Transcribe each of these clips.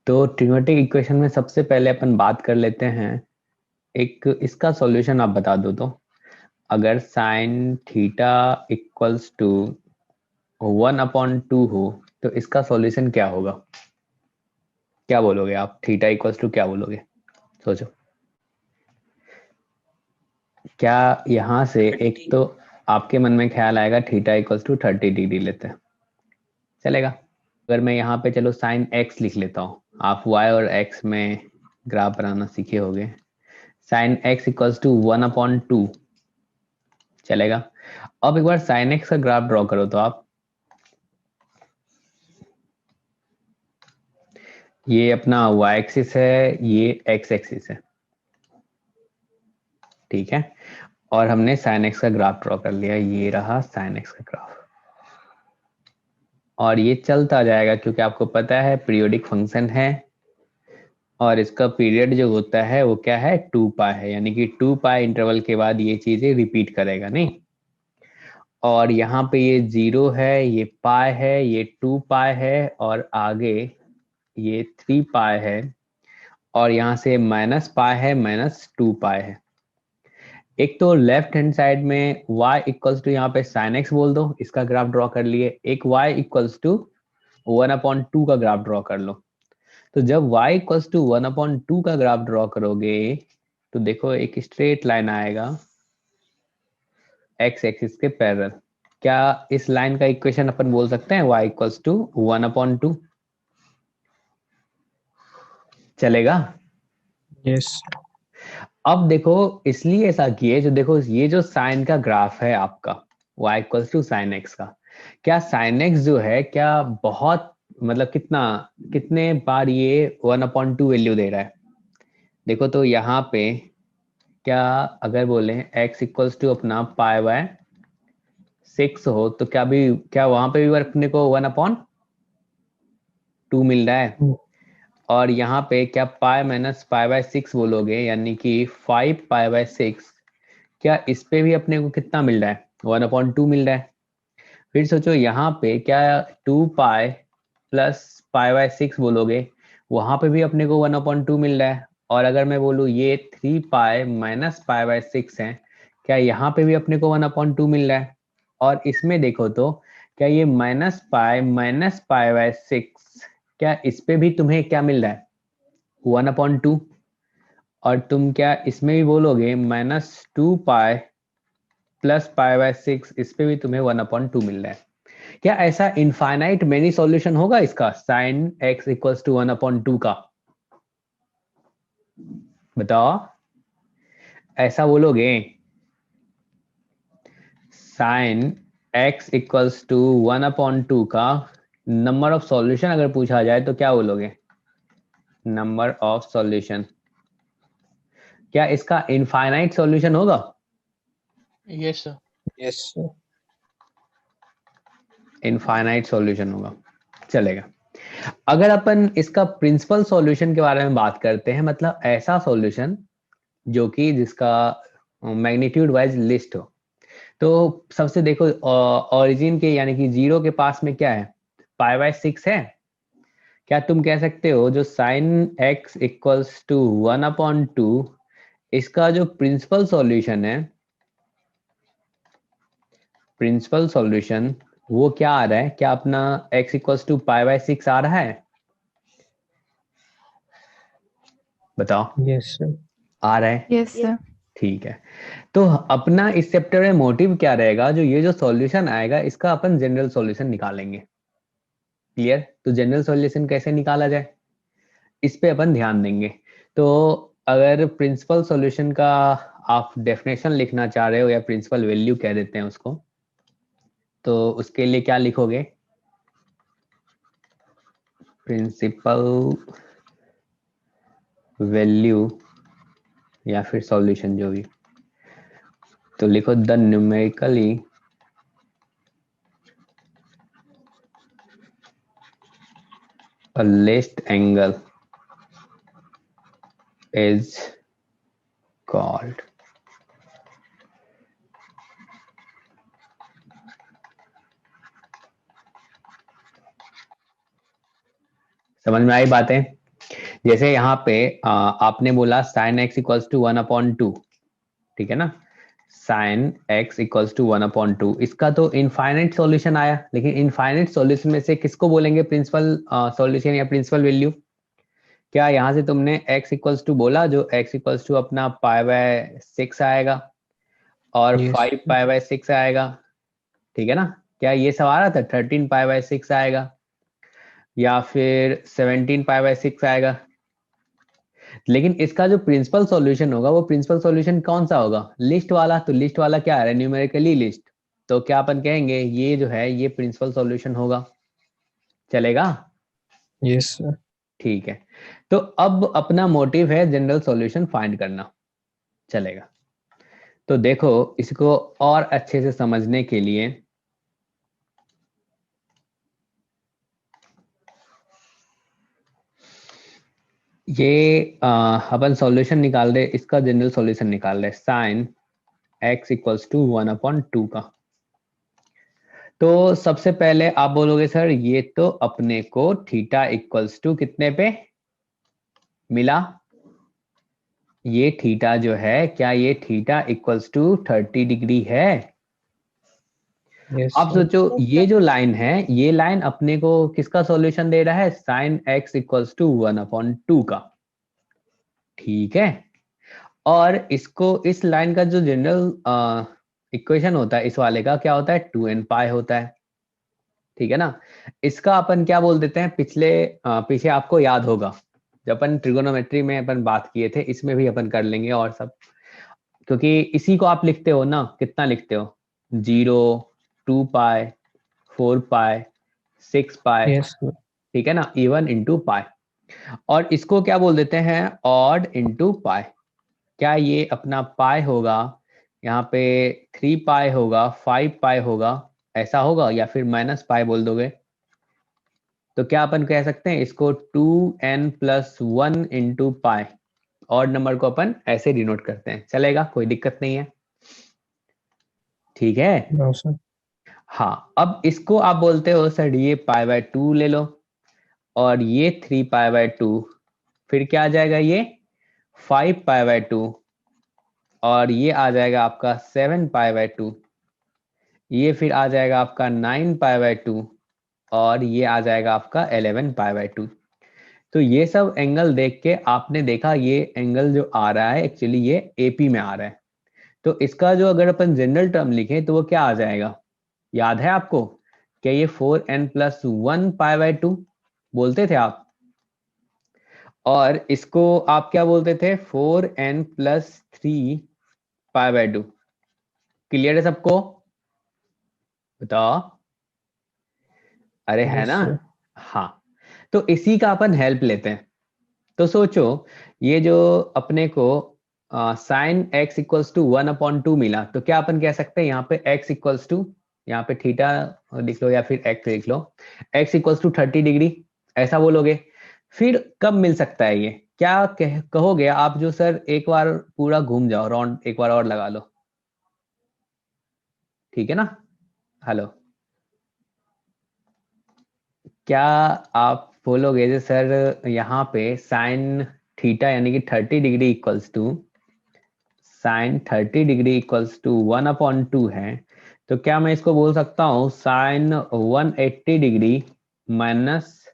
तो trigonometric equation में सबसे पहले अपन बात कर लेते हैं, एक इसका सॉल्यूशन आप बता दो तो। अगर साइन थीटा इक्वल्स टू 1/2 हो तो इसका सॉल्यूशन क्या होगा? क्या बोलोगे आप? थीटा इक्वल्स टू क्या बोलोगे? सोचो। क्या यहाँ से एक 30। तो आपके मन में ख्याल आएगा थीटा इक्वल्स टू 30 डिग्री लेते हैं, चलेगा? अगर मैं यहाँ पे चलो साइन एक्स लिख लेता हूँ, आप वाई और एक्स में ग्राफ बनाना सीखे होगे। साइन एक्स इक्वल्स टू 1/2, चलेगा? अब एक बार साइन एक्स का ग्राफ ड्रॉ करो तो आप, ये अपना वाई एक्सिस है, ये एक्स एक्सिस है, ठीक है? और हमने साइन एक्स का ग्राफ ड्रॉ कर लिया, ये रहा साइन एक्स का ग्राफ। और ये चलता जाएगा क्योंकि आपको पता है पीरियोडिक फंक्शन है, और इसका पीरियड जो होता है वो क्या है? 2 पाई है, यानी कि 2 पाई इंटरवल के बाद ये चीजें रिपीट करेगा नहीं। और यहाँ पे ये 0 है, ये पाई है, ये 2 पाई है, और आगे ये 3 पाई है, और यहाँ से -पाई है, -2 पाई है। एक तो लेफ्ट हैंड साइड में y इक्वल्स टू यहाँ पे साइन एक्स बोल दो, इसका ग्राफ ड्रॉ कर लिए। एक y इक्वल्स टू 1/2 का ग्राफ ड्रॉ कर लो। तो जब y इक्वल्स टू 1/2 का ग्राफ ड्रॉ करोगे तो देखो एक स्ट्रेट लाइन आएगा x एक्सिस के पैरेलल। क्या इस लाइन का इक्वेशन अपन बोल सकते हैं y इक्वल्स टू 1/2? चलेगा? यस। अब देखो, इसलिए ऐसा किए, जो देखो ये जो साइन का ग्राफ है आपका y equals to sine x का, क्या साइन एक्स जो है क्या बहुत, मतलब कितना, कितने बार ये 1/2 वैल्यू दे रहा है? देखो तो यहाँ पे क्या, अगर बोले x इक्वल्स टू अपना पाई/6 हो तो क्या वहां पे भी अपने को 1/2 मिल रहा है? और यहाँ पे क्या पाई-पाई/6 बोलोगे, यानी कि 5 पाई/6, क्या इस पे भी अपने को कितना मिल रहा है? 1/2 मिल रहा है। फिर सोचो यहाँ पे क्या 2 पाई प्लस पाई/6 बोलोगे, वहां पे भी अपने को 1/2 मिल रहा है। और अगर मैं बोलूँ ये 3 पाई माइनस पाई/6 है, क्या यहाँ पे भी अपने को 1/2 मिल रहा है? और इसमें देखो तो क्या ये -पाई माइनस पाई/6, क्या इस पे भी तुम्हें क्या मिल रहा है? 1/2। और तुम क्या इसमें भी बोलोगे -2 पाई प्लस पाई/6, इस पे भी तुम्हें 1/2 मिल रहा है। क्या ऐसा इनफाइनाइट मेनी सॉल्यूशन होगा इसका साइन एक्स इक्वल्स टू 1/2 का? बताओ, ऐसा बोलोगे? साइन एक्स इक्वल्स टू 1/2 का नंबर ऑफ सॉल्यूशन अगर पूछा जाए तो क्या बोलोगे? नंबर ऑफ सॉल्यूशन, क्या इसका इनफाइनाइट सॉल्यूशन होगा? Yes sir. Yes sir. Infinite solution होगा, चलेगा। अगर अपन इसका प्रिंसिपल सॉल्यूशन के बारे में बात करते हैं, मतलब ऐसा सॉल्यूशन जो कि जिसका मैग्नीट्यूड वाइज लिस्ट हो, तो सबसे देखो ओरिजिन के यानी कि 0 के पास में क्या है? पाई/6 है। क्या तुम कह सकते हो जो साइन एक्स इक्वल्स टू 1/2, इसका जो प्रिंसिपल सॉल्यूशन है, प्रिंसिपल सॉल्यूशन वो क्या आ रहा है? क्या अपना x इक्वल्स टू पाई/6 आ रहा है? बताओ। Yes sir. आ रहा है? Yes sir. ठीक है। तो अपना इस चैप्टर में मोटिव क्या रहेगा? जो ये जो सॉल्यूशन आएगा इसका अपन जनरल सॉल्यूशन निकालेंगे। क्लियर? तो जनरल सॉल्यूशन कैसे निकाला जाए इस पे अपन ध्यान देंगे। तो अगर प्रिंसिपल सॉल्यूशन का आप डेफिनेशन लिखना चाह रहे हो, या प्रिंसिपल वैल्यू कह देते हैं उसको, तो उसके लिए क्या लिखोगे? प्रिंसिपल वैल्यू या फिर सॉल्यूशन जो भी, तो लिखो the numerically a least angle is called। समझ में आई बातें? जैसे यहाँ पे आपने बोला साइन एक्स इक्वल्स टू 1/2, ठीक है ना, साइन एक्स इक्वल्स टू 1/2, इसका तो इनफाइनाइट सॉल्यूशन आया, लेकिन इनफाइनाइट सॉल्यूशन में से किसको बोलेंगे प्रिंसिपल सॉल्यूशन या प्रिंसिपल वैल्यू? क्या यहाँ से तुमने x इक्वल्स टू बोला, जो x इक्वल्स टू अपना π/6 आएगा और Yes. 5π/6 आएगा, ठीक है ना? क्या ये सब आ रहा था 13π/6 आएगा या फिर 17π/6 आएगा? लेकिन इसका जो प्रिंसिपल सॉल्यूशन होगा वो प्रिंसिपल सॉल्यूशन कौन सा होगा? लिस्ट वाला। तो लिस्ट वाला क्या है? Numerically list. तो क्या अपन कहेंगे ये जो है ये प्रिंसिपल सॉल्यूशन होगा, चलेगा? Yes, sir. ठीक है, तो अब अपना मोटिव है जनरल सॉल्यूशन फाइंड करना, चलेगा? तो देखो इसको और अच्छे से समझने के लिए ये अपन सॉल्यूशन निकाल रहे, इसका जनरल सॉल्यूशन निकाल रहे, साइन x इक्वल्स टू 1/2 का। तो सबसे पहले आप बोलोगे सर ये तो अपने को थीटा इक्वल्स टू कितने पे मिला? ये थीटा जो है, क्या ये थीटा इक्वल्स टू 30 डिग्री है? Yes, आप sir. सोचो ये जो लाइन है, ये लाइन अपने को किसका सॉल्यूशन दे रहा है? साइन x इक्वल्स टू 1/2 का, ठीक है? और इसको, इस लाइन का जो जनरल इक्वेशन होता है इस वाले का, क्या होता है? 2n होता है, ठीक है ना? इसका अपन क्या बोल देते हैं, पीछे आपको याद होगा जब अपन ट्रिगोनोमेट्री में अपन बात किए थे, इसमें भी अपन कर लेंगे और सब, क्योंकि इसी को आप लिखते हो ना, कितना लिखते हो? 0, 2π, 4π, 6π, Yes, sir. ठीक है ना, इवन इंटू पाई। और इसको क्या बोल देते हैं? ऑड इंटू पाई। क्या ये अपना पाई होगा, यहाँ पे 3π होगा, 5π होगा, ऐसा होगा, या फिर -π बोल दोगे? तो क्या अपन कह सकते हैं इसको 2n+1 इंटू पाई, और नंबर को अपन ऐसे डिनोट करते हैं, चलेगा? कोई दिक्कत नहीं है, ठीक है? No, sir. हाँ, अब इसको आप बोलते हो सर ये π/2 ले लो, और ये 3π/2, फिर क्या आ जाएगा? ये 5π/2, और ये आ जाएगा आपका 7π/2, ये फिर आ जाएगा आपका 9π/2, और ये आ जाएगा आपका 11π/2। तो ये सब एंगल देख के आपने देखा ये एंगल जो आ रहा है एक्चुअली ये एपी में आ रहा है। तो इसका जो अगर अपन जनरल टर्म लिखें तो वो क्या आ जाएगा? याद है आपको? क्या ये 4n+1π/2 बोलते थे आप? और इसको आप क्या बोलते थे? 4n+3π/2। क्लियर है सबको? बताओ। अरे है Yes, ना? sir. हाँ, तो इसी का अपन हेल्प लेते हैं। तो सोचो ये जो अपने को साइन x इक्वल्स टू 1/2 मिला, तो क्या अपन कह सकते हैं यहाँ पे x इक्वल्स टू, यहाँ पे थीटा लिख लो या फिर x लिख लो, x इक्वल्स टू 30 डिग्री, ऐसा बोलोगे? फिर कब मिल सकता है ये? क्या कहोगे आप? जो सर एक बार पूरा घूम जाओ, राउंड एक बार और लगा लो, ठीक है ना? हेलो, क्या आप बोलोगे जो सर यहाँ पे साइन थीटा यानी कि 30 degree equals to, sine 30 degree equals to 1/2 है, तो क्या मैं इसको बोल सकता हूँ साइन 180 डिग्री माइनस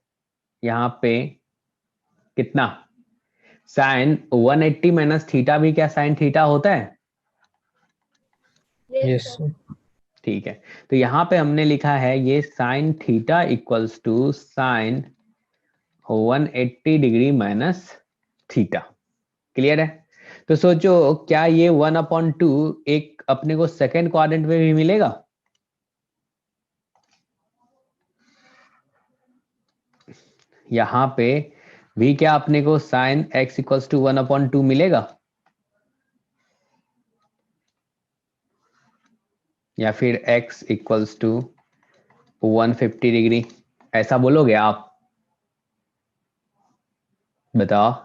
यहाँ पे कितना? साइन 180 माइनस थीटा भी क्या साइन थीटा होता है? Yes, sir. ठीक है, तो यहाँ पे हमने लिखा है ये sine theta equals to sine 180 degree minus theta. Clear है? तो सोचो क्या ये 1/2 एक अपने को सेकेंड क्वाड्रेंट में भी मिलेगा? यहाँ पे भी क्या अपने को साइन x इक्वल्स टू 1/2 मिलेगा? या फिर x इक्वल्स टू 150 डिग्री, ऐसा बोलोगे आप? बताओ। Yes,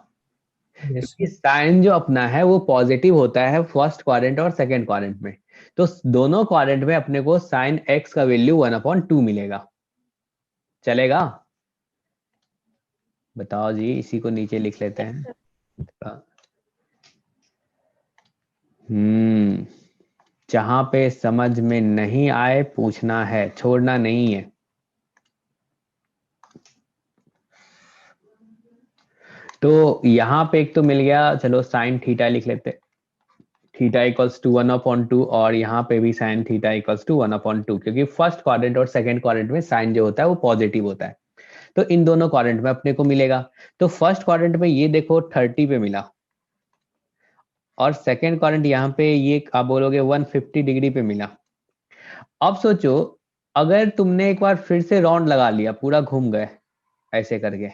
क्योंकि sir. साइन जो अपना है वो पॉजिटिव होता है फर्स्ट क्वाड्रेंट और सेकेंड क्वाड्रेंट में, तो दोनों क्वाड्रेंट में अपने को साइन x का वैल्यू 1/2 मिलेगा, चलेगा? बताओ जी, इसी को नीचे लिख लेते हैं। जहां पे समझ में नहीं आए पूछना है, छोड़ना नहीं है। तो यहाँ पे एक तो मिल गया, चलो साइन थीटा लिख लेते हैं, थीटा इक्वल्स टू 1/2, और यहाँ पे भी साइन थीटा इक्वल्स टू 1/2, क्योंकि फर्स्ट क्वाड्रेंट और सेकंड क्वाड्रेंट में साइन जो होता है वो पॉजिटिव होता है। तो इन दोनों क्वाड्रेंट में अपने को मिलेगा। तो फर्स्ट क्वाड्रेंट में ये देखो 30 पे मिला, और सेकंड क्वाड्रेंट यहाँ पे ये आप बोलोगे 150 डिग्री पे मिला। अब सोचो, अगर तुमने एक बार फिर से राउंड लगा लिया, पूरा घूम गए ऐसे करके,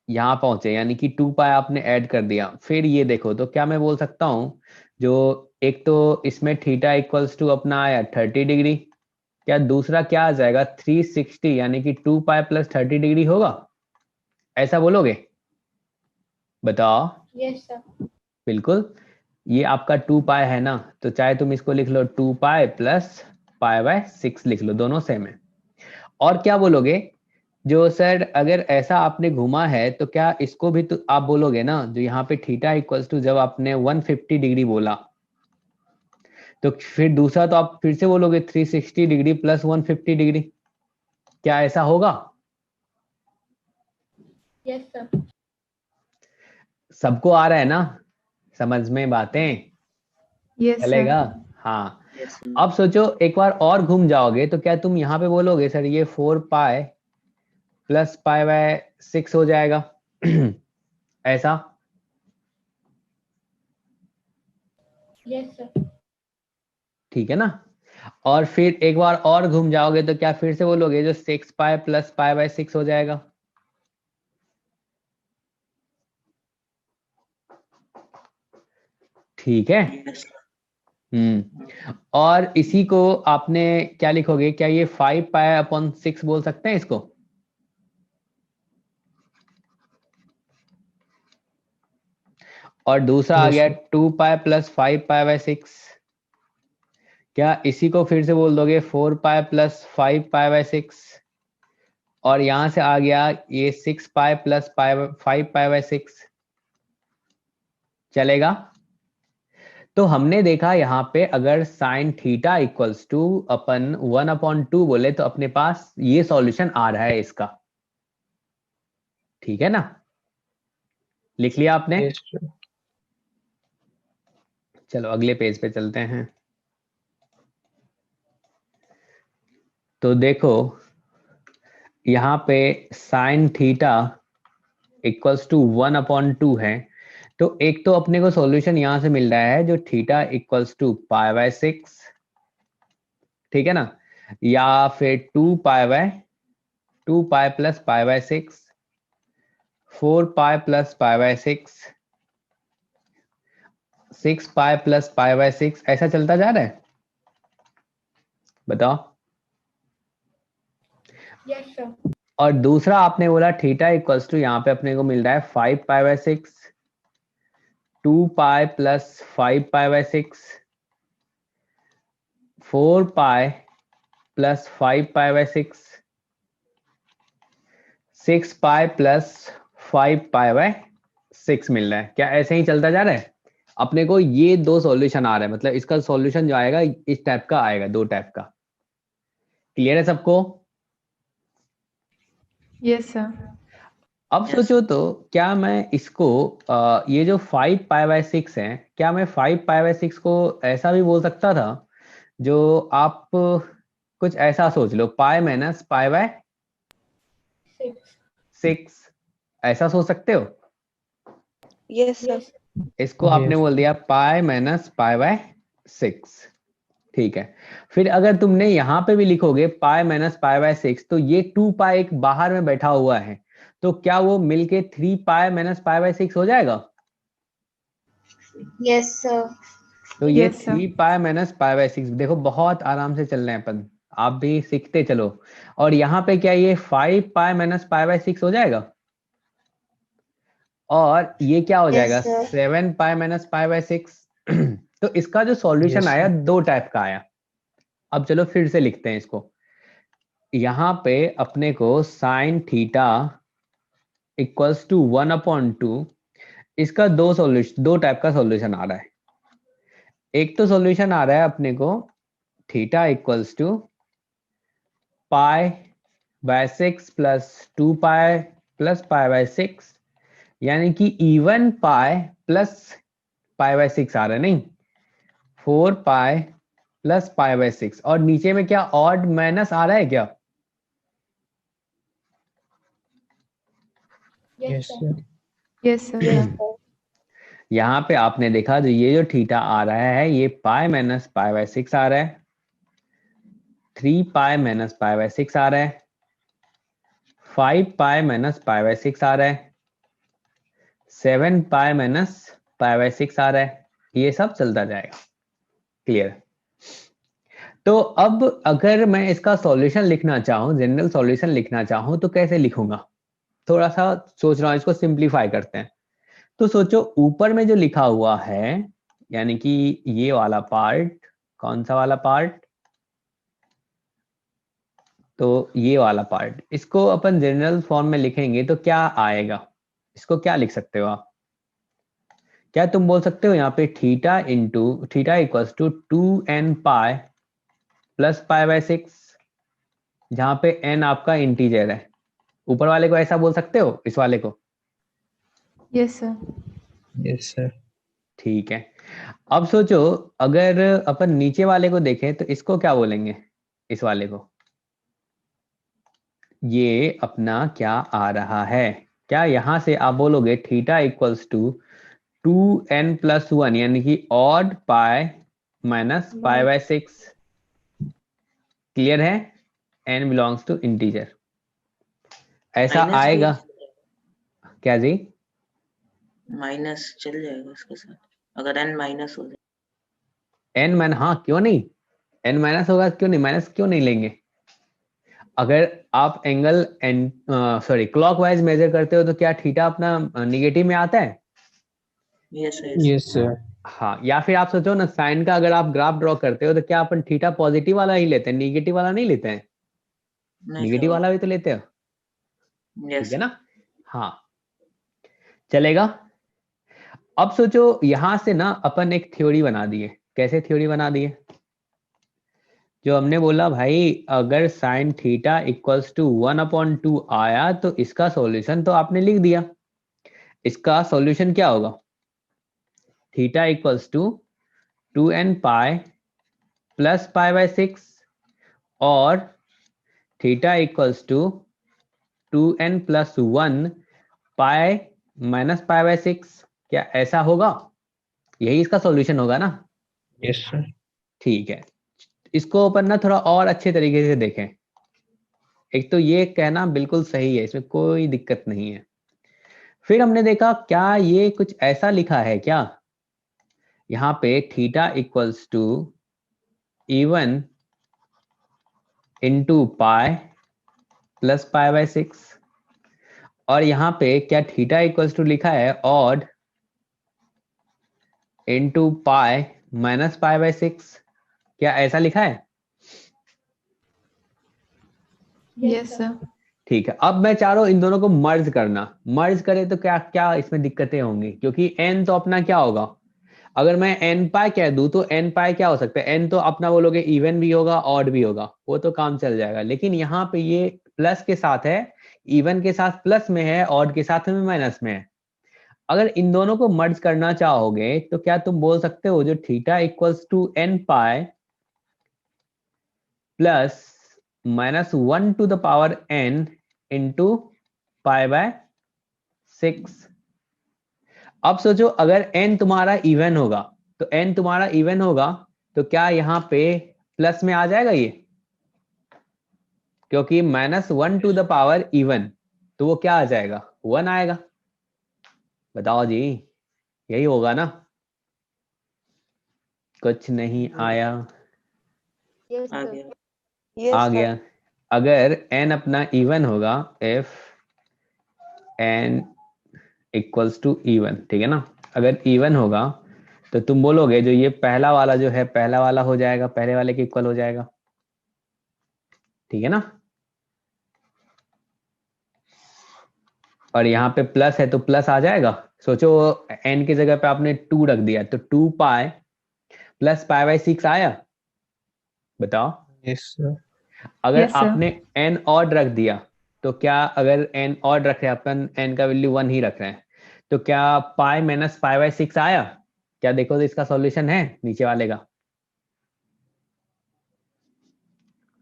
यहाँ पहुंचे, यानी कि 2 पाई आपने ऐड कर दिया, फिर ये देखो, तो क्या मैं बोल सकता हूँ, जो एक तो इसमें थीटा इक्वल्स टू अपना आया 30 डिग्री, क्या दूसरा क्या आ जाएगा 360, यानी कि 2 पाई प्लस 30 डिग्री होगा, ऐसा बोलोगे? बताओ। Yes sir. बिल्कुल, ये आपका 2 पाई है ना, तो चाहे तुम इसको लिख लो 2 पाई प्लस पाई/6 लिख लो, दोनों सेम है। और क्या बोलोगे, जो सर अगर ऐसा आपने घुमा है तो क्या इसको भी तो आप बोलोगे ना, जो यहाँ पे थीटा इक्वल्स टू जब आपने 150 डिग्री बोला, तो फिर दूसरा तो आप फिर से बोलोगे 360 डिग्री प्लस 150 डिग्री, क्या ऐसा होगा? Yes sir. सबको आ रहा है ना समझ में बातें? यस चलेगा? हाँ। अब सोचो एक बार और घूम जाओगे, तो क्या तुम यहाँ पे बोलोगे सर ये 4 पाई प्लस पाई/6 हो जाएगा ऐसा? Yes sir. ठीक है ना। और फिर एक बार और घूम जाओगे तो क्या फिर से बोलोगे जो 6 पाई प्लस पाई/6 हो जाएगा? ठीक है। और इसी को आपने क्या लिखोगे, क्या ये 5 पाई/6 बोल सकते हैं इसको? और दूसरा आ Yes, गया sir. 2 पाई प्लस 5 पाई/6, क्या इसी को फिर से बोल दोगे 4 पाई प्लस 5 पाई/6? और यहां से आ गया ये 6 पाई प्लस 5 पाई/6, चलेगा? तो हमने देखा यहाँ पे अगर साइन थीटा इक्वल्स टू अपन 1/2 बोले तो अपने पास ये सॉल्यूशन आ रहा है इसका। ठीक है ना, लिख लिया आपने? Yes, sir. चलो अगले पेज पे चलते हैं। तो देखो यहाँ पे साइन थीटा इक्वल्स टू 1/2 है, तो एक तो अपने को सॉल्यूशन यहां से मिल रहा है जो थीटा इक्वल्स टू पाई/6, ठीक है ना, या फिर 2 पाई प्लस पाई/6, 4 पाई प्लस पाई/6, 6 पाई प्लस पाई/6, ऐसा चलता जा रहा है? बताओ। Yes sir. और दूसरा आपने बोला थीटा इक्वल्स टू, यहाँ पे अपने को मिल रहा है 5 पाई/6, 2 pi plus 5 पाई/6, 4 pi plus 5 पाई/6, 6 pi plus 5 पाई/6 मिल रहा है। क्या ऐसे ही चलता जा रहा है? अपने को ये दो सॉल्यूशन आ रहा है, मतलब इसका सॉल्यूशन जो आएगा इस टाइप का आएगा, दो टाइप का। क्लियर है सबको? Yes sir. अब सोचो तो क्या मैं इसको ये जो 5 पाई/6 है, क्या मैं 5 पाई/6 को ऐसा भी बोल सकता था, जो आप कुछ ऐसा सोच लो, पाई माइनस पाई/6, 6। ऐसा सोच सकते हो? Yes sir. इसको आपने Yes. बोल दिया पाई माइनस पाई/6, ठीक है। फिर अगर तुमने यहाँ पे भी लिखोगे पाई माइनस पाई/6, तो ये 2 पाई एक बाहर में बैठा हुआ है, तो क्या वो मिलके 3 पाई माइनस पाई/6 हो जाएगा? Yes sir. तो ये Yes, sir. 3 पाई माइनस पाई/6, देखो बहुत आराम से चल रहे हैं अपन, आप भी सीखते चलो। और यहाँ पे क्या ये 5 पाई माइनस पाई/6 हो जाएगा, और ये क्या हो Yes, जाएगा sir. 7 pi minus पाई/6। तो इसका जो सॉल्यूशन Yes, आया sir. दो टाइप का आया। अब चलो फिर से लिखते हैं इसको। यहाँ पे अपने को साइन थीटा इक्वल्स टू 1/2, इसका दो टाइप का सॉल्यूशन आ रहा है। एक तो सॉल्यूशन आ रहा है अपने को theta equals to π/6 plus 2π plus π/6, यानी कि इवन पाई प्लस π/6 आ रहा है, नहीं 4π प्लस π/6, और नीचे में क्या ऑड माइनस आ रहा है क्या? Yes, Yes, sir. sir. Yes, sir. Yes, sir. यहाँ पे आपने देखा जो ये जो थीटा आ रहा है ये पाई माइनस π/6 आ रहा है, 3π माइनस π/6 आ रहा है, 5π माइनस π/6 आ रहा है, 7π माइनस π/6 आ रहा है। ये सब चलता जाएगा। क्लियर? तो अब अगर मैं इसका सॉल्यूशन लिखना चाहूं, जनरल सॉल्यूशन लिखना चाहूं तो कैसे लिखूंगा? थोड़ा सा सोच रहा हूं, इसको सिंप्लीफाई करते हैं। तो सोचो ऊपर में जो लिखा हुआ है, यानी कि ये वाला पार्ट, कौन सा वाला पार्ट? तो ये वाला पार्ट, इसको अपन जनरल फॉर्म में लिखेंगे तो क्या आएगा? इसको क्या लिख सकते हो आप? क्या तुम बोल सकते हो यहाँ पे theta equals to 2n pi plus π/6, जहां पे n आपका इंटीजर है। ऊपर वाले को ऐसा बोल सकते हो, इस वाले को? Yes, sir. Yes, sir. ठीक है। अब सोचो अगर अपन नीचे वाले को देखें तो इसको क्या बोलेंगे? इस वाले को ये अपना क्या आ रहा है? क्या यहां से आप बोलोगे theta equals to 2n plus 1, यानी कि ऑड पाई माइनस π/6? क्लियर है? n बिलोंग्स टू इंटीजर, ऐसा माइनस भी आएगा क्या जी? माइनस चल जाएगा उसके साथ, अगर n माइनस हो जाए। n माइनस, हाँ क्यों नहीं, n माइनस होगा, क्यों नहीं, माइनस क्यों नहीं लेंगे? अगर आप एंगल क्लॉकवाइज मेजर करते हो तो क्या थीटा अपना निगेटिव में आता है? Yes Yes, sir. हाँ, या फिर आप सोचो ना साइन का अगर आप ग्राफ ड्रॉ करते हो तो क्या अपन थीटा पॉजिटिव वाला ही लेते हैं, निगेटिव वाला नहीं लेते हैं? नहीं निगेटिव वाला भी तो लेते हो, यस ठीक है ना? हाँ, चलेगा। अब सोचो यहां से ना अपन एक थ्योरी बना दिए। कैसे थ्योरी बना दिए? जो हमने बोला भाई अगर साइन थीटा इक्वल्स टू 1/2 आया तो इसका सॉल्यूशन तो आपने लिख दिया। इसका सॉल्यूशन क्या होगा? Theta equals to 2n pi plus π/6 और theta equals to 2n plus 1 pi minus π/6। क्या ऐसा होगा? यही इसका सॉल्यूशन होगा ना? Yes, sir. ठीक है, इसको अपन ना थोड़ा और अच्छे तरीके से देखें। एक तो ये कहना बिल्कुल सही है, इसमें कोई दिक्कत नहीं है। फिर हमने देखा क्या ये कुछ ऐसा लिखा है क्या? यहाँ पे theta equals to E1 into pi plus π/6, और यहाँ पे क्या थीटा इक्वल्स टू लिखा है ऑड इंटू पाई माइनस π/6? क्या ऐसा लिखा है? Yes, sir. ठीक है, अब मैं चाह रहा हूं इन दोनों को मर्ज करना। मर्ज करे तो क्या क्या इसमें दिक्कतें होंगी, क्योंकि n तो अपना क्या होगा? अगर मैं n पाई कह दूं तो n पाई क्या हो सकता है? n तो अपना बोलोगे इवन भी होगा ऑड भी होगा, वो तो काम चल जाएगा। लेकिन यहाँ पे ये प्लस के साथ है, इवन के साथ प्लस में है, ऑड के साथ में माइनस में है। अगर इन दोनों को मर्ज करना चाहोगे तो क्या तुम बोल सकते हो जो theta equals to n pi plus -1 to the power n into π/6। अब सोचो अगर n तुम्हारा इवन होगा, तो n तुम्हारा इवन होगा तो क्या यहाँ पे प्लस में आ जाएगा ये? क्योंकि -1 टू द पावर इवन, तो वो क्या आ जाएगा? 1 आएगा। बताओ जी, यही होगा ना? कुछ नहीं आया, Yes, आ sir. गया। Yes, आ sir. गया। अगर n अपना इवन होगा, if n equals to even, ठीक है ना? अगर इवन होगा तो तुम बोलोगे जो ये पहला वाला जो है पहला वाला हो जाएगा, पहले वाले के इक्वल हो जाएगा, ठीक है ना? और यहाँ पे प्लस है तो प्लस आ जाएगा। सोचो n की जगह पे आपने 2 रख दिया तो 2 पाई प्लस पाई बाई 6 आया। बताओ Yes, sir. अगर Yes, sir. आपने n ऑड रख दिया तो क्या, अगर n ऑड रख रहे हैं अपन, n का वैल्यू 1 ही रख रहे हैं, तो क्या पाई माइनस पाई बाई 6 आया? क्या देखो तो इसका सॉल्यूशन है नीचे वाले का।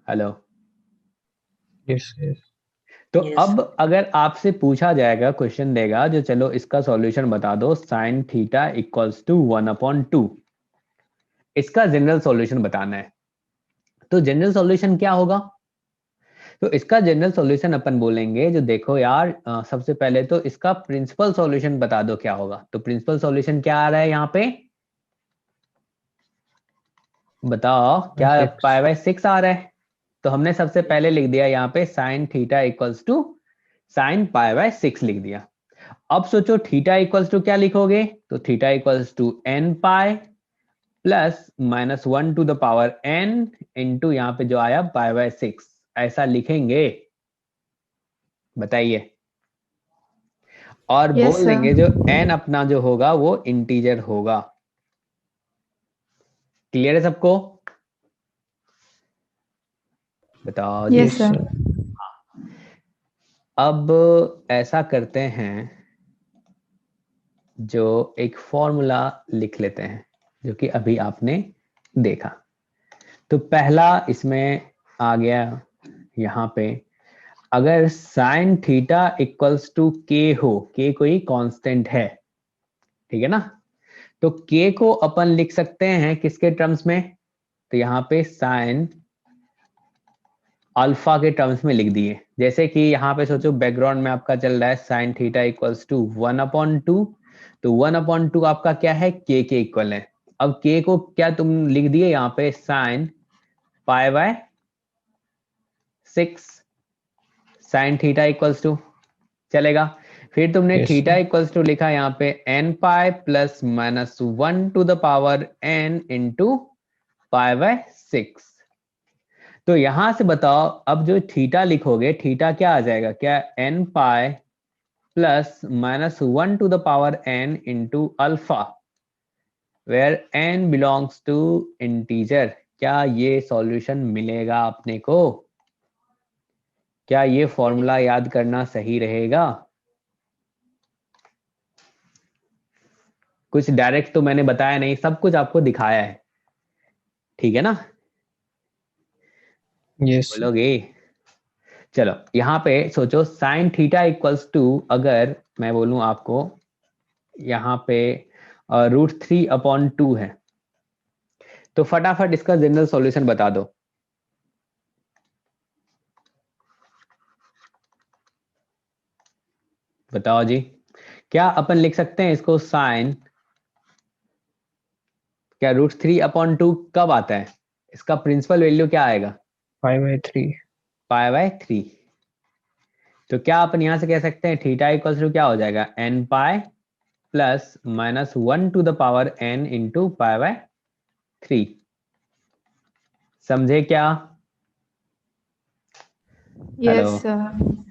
हेलो। Yes, yes. तो Yes. अब अगर आपसे पूछा जाएगा, क्वेश्चन देगा जो चलो इसका सॉल्यूशन बता दो, साइन थीटा इक्वल्स टू 1/2, इसका जनरल सॉल्यूशन बताना है। तो जनरल सॉल्यूशन क्या होगा? तो इसका जनरल सॉल्यूशन अपन बोलेंगे, जो देखो यार सबसे पहले तो इसका प्रिंसिपल सॉल्यूशन बता दो क्या होगा। तो प्रिंसिपल सॉल्यूशन क्या आ रहा है यहाँ पे, बताओ क्या? 6. पाई बाय 6 आ रहा है। तो हमने सबसे पहले लिख दिया यहाँ पे sine theta equals to sine pi by 6 लिख दिया। अब सोचो थीटा इक्वल्स टू क्या लिखोगे? तो theta equals to n pi plus minus 1 to the power n into यहाँ पे जो आया पाई बाय 6, ऐसा लिखेंगे। बताइए। और Yes, बोल देंगे sir. जो n अपना जो होगा वो इंटीजर होगा। क्लियर है सबको? बताओ जी। Yes, sir. अब ऐसा करते हैं, जो एक फॉर्मूला लिख लेते हैं जो कि अभी आपने देखा। तो पहला इसमें आ गया यहाँ पे, अगर साइन थीटा इक्वल्स टू के हो, के कोई कांस्टेंट है, ठीक है ना, तो के को अपन लिख सकते हैं किसके टर्म्स में? तो यहाँ पे साइन अल्फा के टर्म्स में लिख दिए। जैसे कि यहाँ पे सोचो बैकग्राउंड में आपका चल रहा है साइन थीटा इक्वल्स टू 1/2, तो 1/2 आपका क्या है? के इक्वल है। अब के को क्या तुम लिख दिए यहाँ पे sine pi by 6 sine theta equals to, चलेगा। फिर तुमने Yes, theta sir. Equals to लिखा यहाँ पे n pi plus minus 1 to the power n into pi by 6। तो यहां से बताओ अब जो थीटा लिखोगे, थीटा क्या आ जाएगा? क्या n pi plus minus 1 to the power n into alpha, where n belongs to integer. क्या ये सॉल्यूशन मिलेगा अपने को? क्या ये फॉर्मूला याद करना सही रहेगा? कुछ डायरेक्ट तो मैंने बताया नहीं, सब कुछ आपको दिखाया है, ठीक है ना? Yes, sir. बोलोगे? चलो यहाँ पे सोचो साइन थीटा इक्वल्स टू, अगर मैं बोलूं आपको यहाँ पे √3/2 है, तो फटाफट इसका जनरल सॉल्यूशन बता दो। बताओ जी। क्या अपन लिख सकते हैं इसको साइन, क्या √3/2 कब आता है? इसका प्रिंसिपल वैल्यू क्या आएगा? 5/3. पाई बाय 3। तो क्या अपन यहां से कह सकते हैं थीटा इक्वल्स टू क्या हो जाएगा? n pi plus minus 1 to the power n into pi by 3। समझे क्या? हेलो। Yes, sir.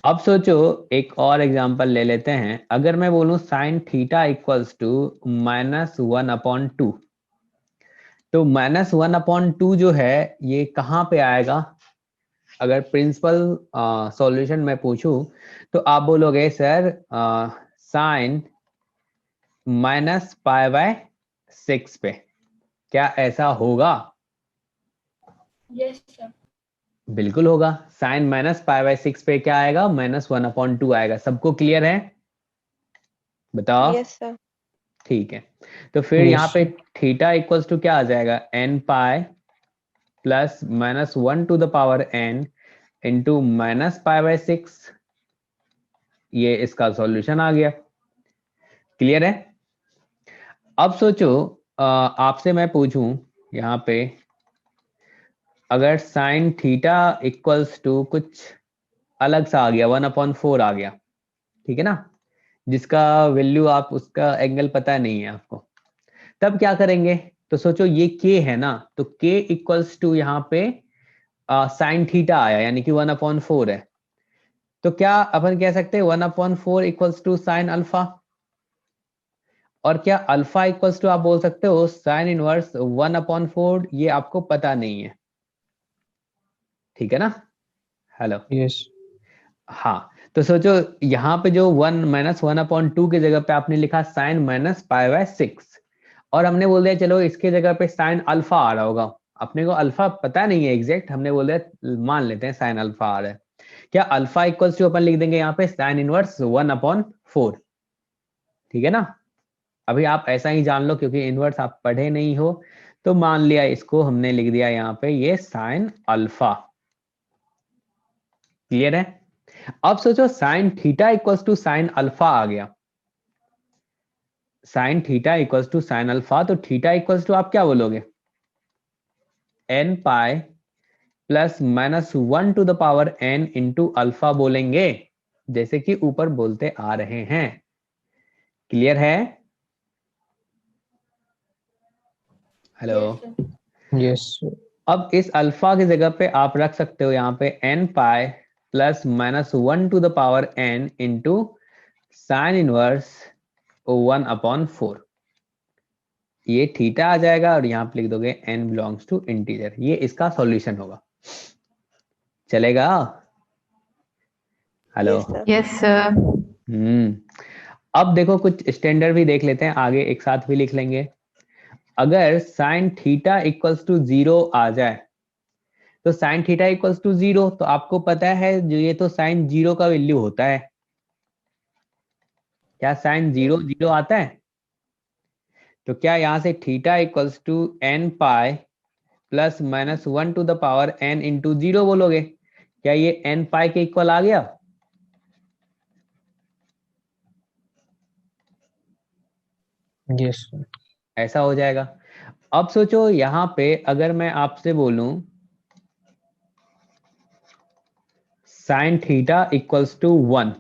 अब सोचो एक और एग्जांपल ले लेते हैं। अगर मैं बोलूं साइन थीटा इक्वल्स टू -1/2, तो -1/2 जो है ये कहाँ पे आएगा? अगर प्रिंसिपल सॉल्यूशन मैं पूछूं तो आप बोलोगे sir sine minus pi by 6 पे। क्या ऐसा होगा? Yes, sir. बिल्कुल होगा। साइन माइनस पाई बाय 6 पे क्या आएगा? -1/2 आएगा। सबको क्लियर है? बताओ। Yes, sir. ठीक है। तो फिर Yes, यहाँ पे sir. थीटा इक्वल्स टू क्या आ जाएगा? n pi plus minus 1 to the power n into minus pi by 6। ये इसका सॉल्यूशन आ गया। क्लियर है? अब सोचो आपसे मैं पूछूं यहाँ पे, अगर साइन थीटा इक्वल्स टू कुछ अलग सा आ गया, 1/4 आ गया, ठीक है ना, जिसका वैल्यू आप उसका एंगल पता नहीं है आपको, तब क्या करेंगे? तो सोचो ये k है ना, तो k इक्वल्स टू यहाँ पे साइन थीटा आया यानी कि 1/4 है। तो क्या अपन कह सकते हैं 1/4 इक्वल्स टू साइन अल्फा, और क्या अल्फा इक्वल्स टू आप बोल सकते हो साइन इनवर्स 1/4, ये आपको पता नहीं है, ठीक है ना। Hello, Yes. हाँ, तो सोचो यहाँ पे जो 1 - 1/2 की जगह पे आपने लिखा साइन -π/6, और हमने बोल दिया चलो इसके जगह पे साइन अल्फा आ रहा होगा, अपने को अल्फा पता नहीं है एग्जैक्ट, हमने बोल दिया मान लेते हैं साइन अल्फा आ रहा है। क्या अल्फा इक्वल्स टू अपन लिख देंगे यहाँ पे साइन इनवर्स 1/4, ठीक है ना। अभी आप ऐसा ही जान लो क्योंकि इनवर्स आप पढ़े नहीं हो, तो मान लिया इसको हमने लिख दिया यहाँ पे ये साइन अल्फा। क्लियर है। अब सोचो sine theta equals to sine alpha आ गया, sine theta equals to sine alpha, तो थीटा इक्वल्स टू आप क्या बोलोगे n π +(-1) इंटू अल्फा बोलेंगे, जैसे कि ऊपर बोलते आ रहे हैं। क्लियर है। Hello, Yes, sir. Yes, sir. अब इस अल्फा की जगह पे आप रख सकते हो यहाँ पे n π +(-1) इंटू साइन इनवर्स 1/4, ये थीटा आ जाएगा और यहाँ पे लिख दोगे n बिलोंग्स टू इंटीजर, ये इसका सॉल्यूशन होगा। चलेगा। Hello. Yes, sir. Yes, sir. अब देखो कुछ स्टैंडर्ड भी देख लेते हैं, आगे एक साथ भी लिख लेंगे। अगर साइन थीटा इक्वल्स टू 0 आ जाए, तो साइन थीटा इक्वल्स टू 0, तो आपको पता है जो ये तो साइन 0 का वैल्यू होता है, क्या साइन 0 0 आता है। तो क्या यहाँ से theta equals to n π +(-1) into 0 बोलोगे, क्या ये n π के इक्वल आ गया। Yes, sir. ऐसा हो जाएगा। अब सोचो यहाँ पे अगर मैं आपसे बोलूं साइन थीटा इक्वल्स टू 1,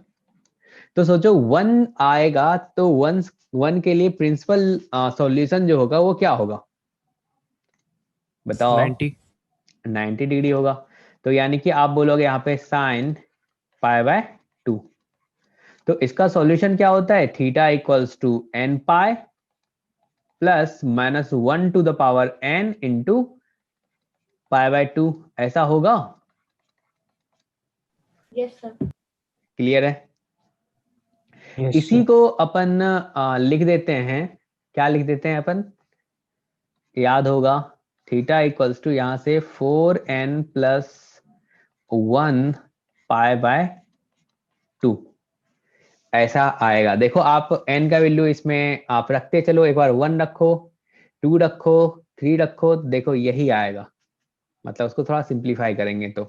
तो सोचो 1 आएगा, तो 1 के लिए प्रिंसिपल सॉल्यूशन जो होगा वो क्या होगा बताओ। 90 डिग्री होगा। तो यानी कि आप बोलोगे यहाँ पे साइन π/2, तो इसका सॉल्यूशन क्या होता है theta equals to n π +(-1) into π/2, ऐसा होगा। Yes, sir. क्लियर है। Yes, इसी sir. को अपन लिख देते हैं, क्या लिख देते हैं अपन, याद होगा थीटा इक्वल्स टू यहाँ से 4n + 1 π/2, ऐसा आएगा। देखो आप n का वैल्यू इसमें आप रखते चलो, एक बार 1 रखो, 2 रखो, 3 रखो, देखो यही आएगा, मतलब उसको थोड़ा सिंप्लीफाई करेंगे तो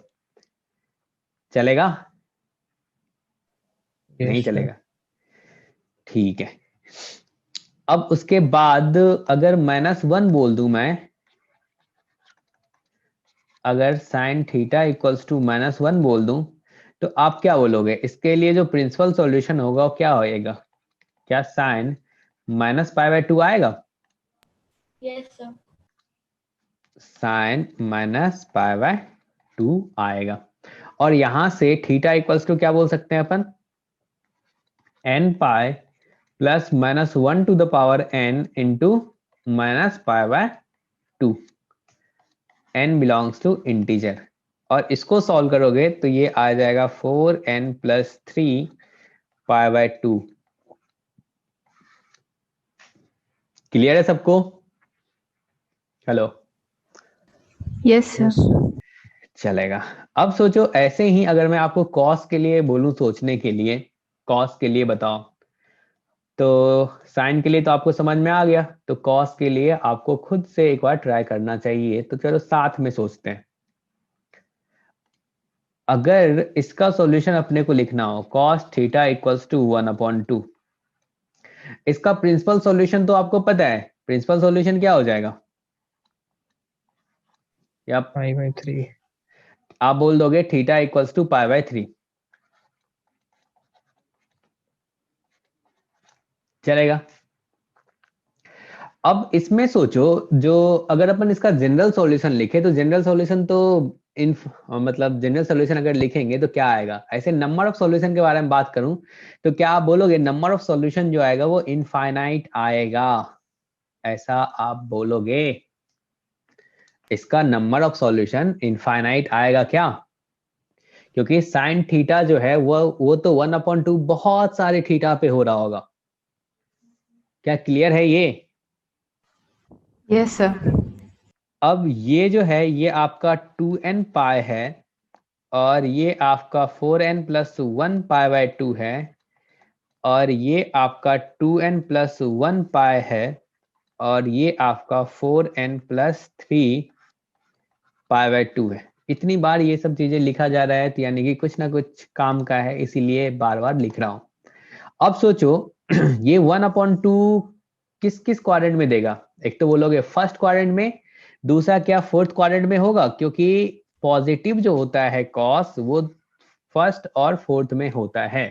चलेगा। Yes, नहीं sir. चलेगा, ठीक है। अब उसके बाद अगर -1 बोल दूं मैं, अगर साइन थीटा इक्वल्स टू -1 बोल दूं, तो आप क्या बोलोगे, इसके लिए जो प्रिंसिपल सॉल्यूशन होगा वो क्या होएगा, क्या साइन -π/2 आएगा। Yes, sir. साइन -π/2 आएगा, और यहां से थीटा इक्वल्स टू क्या बोल सकते हैं अपन, n π +(-1) into -π/2, n belongs to integer, और इसको सॉल्व करोगे तो ये आ जाएगा 4n + 3 π/2। क्लियर है सबको। Hello. Yes, sir. Yes, sir. चलेगा। अब सोचो ऐसे ही अगर मैं आपको कॉस के लिए बोलूं सोचने के लिए, कॉस के लिए बताओ, तो साइन के लिए तो आपको समझ में आ गया, तो कॉस के लिए आपको खुद से एक बार ट्राई करना चाहिए, तो चलो साथ में सोचते हैं। अगर इसका सॉल्यूशन अपने को लिखना हो cos थीटा इक्वल्स टू 1/2, इसका प्रिंसिपल सॉल्यूशन तो आपको पता है, प्रिंसिपल सॉल्यूशन क्या हो जाएगा, या π/3. आप बोल दोगे थीटा इक्वल्स टू π/3, चलेगा। अब इसमें सोचो जो अगर अपन इसका जनरल सॉल्यूशन लिखे, तो जनरल सॉल्यूशन तो मतलब जनरल सॉल्यूशन अगर लिखेंगे तो क्या आएगा। ऐसे नंबर ऑफ सॉल्यूशन के बारे में बात करूं तो क्या आप बोलोगे नंबर ऑफ सॉल्यूशन जो आएगा वो इनफाइनाइट आएगा, ऐसा आप बोलोगे? इसका नंबर ऑफ सॉल्यूशन इनफाइनाइट आएगा क्या? क्योंकि साइन थीटा जो है वो तो 1/2 बहुत सारे थीटा पे हो रहा होगा। क्या क्लियर है ये? Yes, sir. अब ये जो है ये आपका 2n पाई है और ये आपका 4n + 1 पाई/2 है और ये आपका 2n + 1 पाई है और ये आपका 4n + 3 पाई/2 है। इतनी बार ये सब चीजें लिखा जा रहा है तो यानी कि कुछ ना कुछ काम का है, इसीलिए बार बार लिख रहा हूं। अब सोचो ये 1/2 किस किस क्वाड्रेंट में देगा? एक तो बोलोगे फर्स्ट क्वाड्रेंट में, दूसरा क्या फोर्थ क्वाड्रेंट में होगा, क्योंकि पॉजिटिव जो होता है कॉस वो फर्स्ट और फोर्थ में होता है।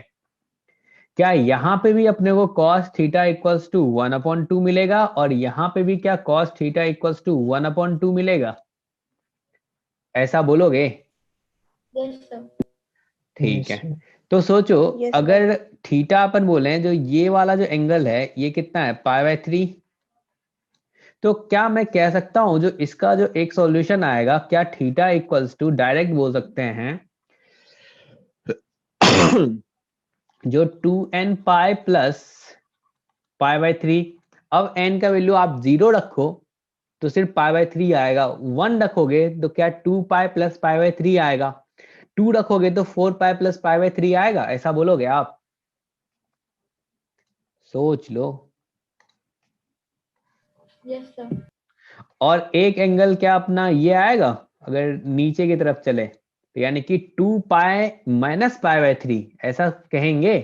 क्या यहाँ पे भी अपने को cos थीटा इक्वल्स टू 1/2 मिलेगा और यहाँ पे भी क्या cos थीटा इक्वल्स टू 1/2 मिलेगा? ऐसा बोलोगे? Yes, sir. ठीक Yes, है, sir. तो सोचो Yes, sir. अगर थीटा अपन बोले जो ये वाला जो एंगल है ये कितना है, पाई/3, तो क्या मैं कह सकता हूं जो इसका जो एक सॉल्यूशन आएगा, क्या थीटा इक्वल्स टू डायरेक्ट बोल सकते हैं जो 2n पाई प्लस पाई/3। अब n का वैल्यू आप 0 रखो तो सिर्फ पाई/3 आएगा, 1 रखोगे तो क्या 2 पाई प्लस पाई/3 आएगा, 2 रखोगे तो 4 पाई प्लस पाई/3 आएगा, ऐसा बोलोगे आप? सोच लो। Yes, sir. और एक एंगल क्या अपना ये आएगा अगर नीचे की तरफ चले तो यानी कि 2 पाई माइनस पाई/3 ऐसा कहेंगे।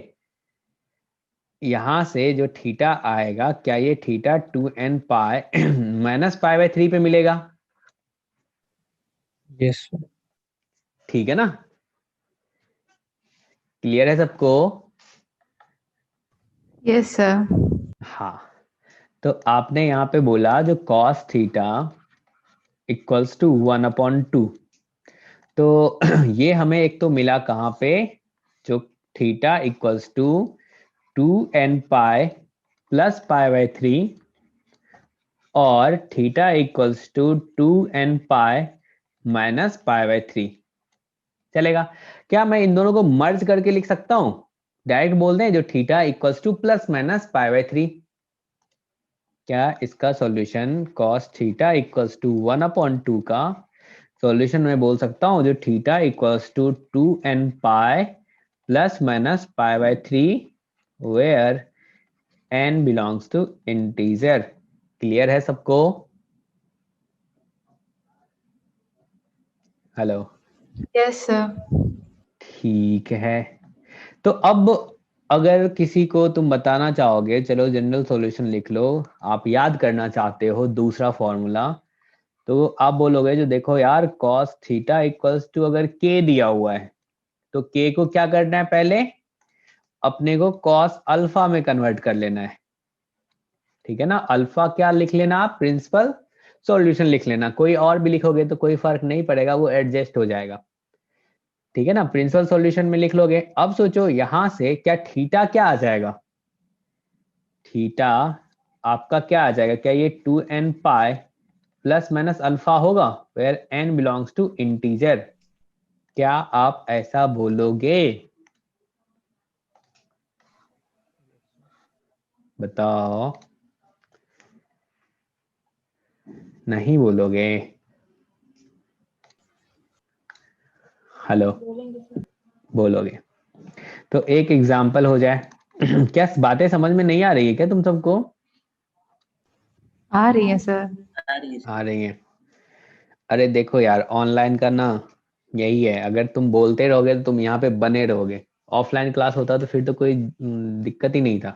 यहां से जो थीटा आएगा क्या ये थीटा 2n पाई माइनस पाई/3 पे मिलेगा? Yes, sir. ठीक है ना? क्लियर है सबको? Yes, sir. हाँ, तो आपने यहाँ पे बोला जो cos थीटा इक्वल्स टू 1/2, तो ये हमें एक तो मिला कहाँ पे, जो theta equals to 2n pi plus पाई/3 और theta equals to 2n pi minus पाई/3 चलेगा। क्या मैं इन दोनों को मर्ज करके लिख सकता हूं? डायरेक्ट बोल दें जो theta equals to plus minus पाई/3। क्या इसका solution cos theta equals to 1/2 का सॉल्यूशन मैं बोल सकता हूं जो theta equals to 2n pi plus minus पाई/3 where n belongs to integer. Clear है सबको? हेलो? Yes, sir. ठीक है, तो अब अगर किसी को तुम बताना चाहोगे, चलो जनरल सॉल्यूशन लिख लो, आप याद करना चाहते हो दूसरा फॉर्मूला, तो आप बोलोगे जो देखो यार cos थीटा इक्वल्स टू अगर k दिया हुआ है तो k को क्या करना है, पहले अपने को cos अल्फा में कन्वर्ट कर लेना है। ठीक है ना? अल्फा क्या लिख लेना आप, प्रिंसिपल सॉल्यूशन लिख लेना, कोई और भी लिखोगे तो कोई फर्क नहीं पड़ेगा, वो एडजस्ट हो जाएगा। ठीक है ना? प्रिंसिपल सॉल्यूशन में लिख लोगे। अब सोचो यहां से क्या थीटा क्या आ जाएगा, थीटा आपका क्या आ जाएगा, क्या ये 2n pi plus minus alpha होगा where n belongs to integer? क्या आप ऐसा बोलोगे? बताओ। नहीं बोलोगे? हेलो? बोलेंगे सर। बोलोगे तो एक एग्जाम्पल हो जाए। क्या बातें समझ में नहीं आ रही है क्या तुम सबको? आ रही है, sir. आ रही है। आ रही है। अरे देखो यार ऑनलाइन का ना यही है, अगर तुम बोलते रहोगे तो तुम यहाँ पे बने रहोगे। ऑफलाइन क्लास होता तो फिर तो कोई दिक्कत ही नहीं था।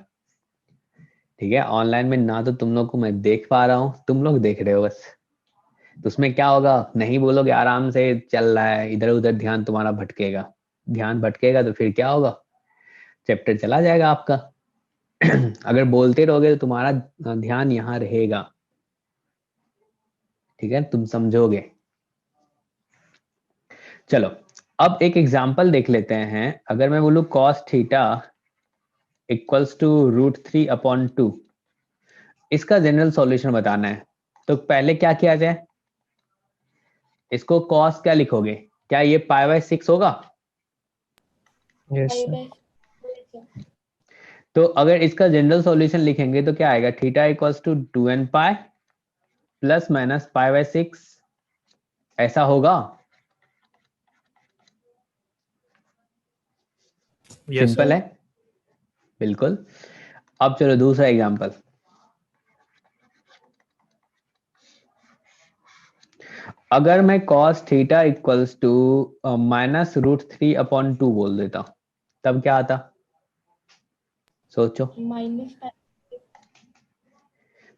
ठीक है, ऑनलाइन में ना तो तुम लोग को मैं देख पा रहा हूँ, तुम लोग देख रहे हो बस। तो उसमें क्या होगा, नहीं बोलोगे, आराम से चल रहा है, इधर उधर ध्यान तुम्हारा भटकेगा। ध्यान भटकेगा तो फिर क्या होगा, चैप्टर चला जाएगा आपका। अगर बोलते रहोगे तो तुम्हारा ध्यान यहाँ रहेगा। ठीक है, तुम समझोगे। चलो अब एक एग्जांपल देख लेते हैं। अगर मैं बोलूं cos थीटा इक्वल्स टू √3/2, इसका जनरल सॉल्यूशन बताना है। तो पहले क्या किया जाए, इसको cos क्या लिखोगे, क्या ये π/6 होगा? Yes, Pi sir. by yes, sir. तो अगर इसका जनरल सॉल्यूशन लिखेंगे तो क्या आएगा, theta equals to 2n pi plus minus π/6, ऐसा होगा? Yes, simple sir. है, बिल्कुल। अब चलो दूसरा एग्जांपल। अगर मैं cos थीटा इक्वल्स टू -√3/2 बोल देता, तब क्या आता, सोचो। Minus pi.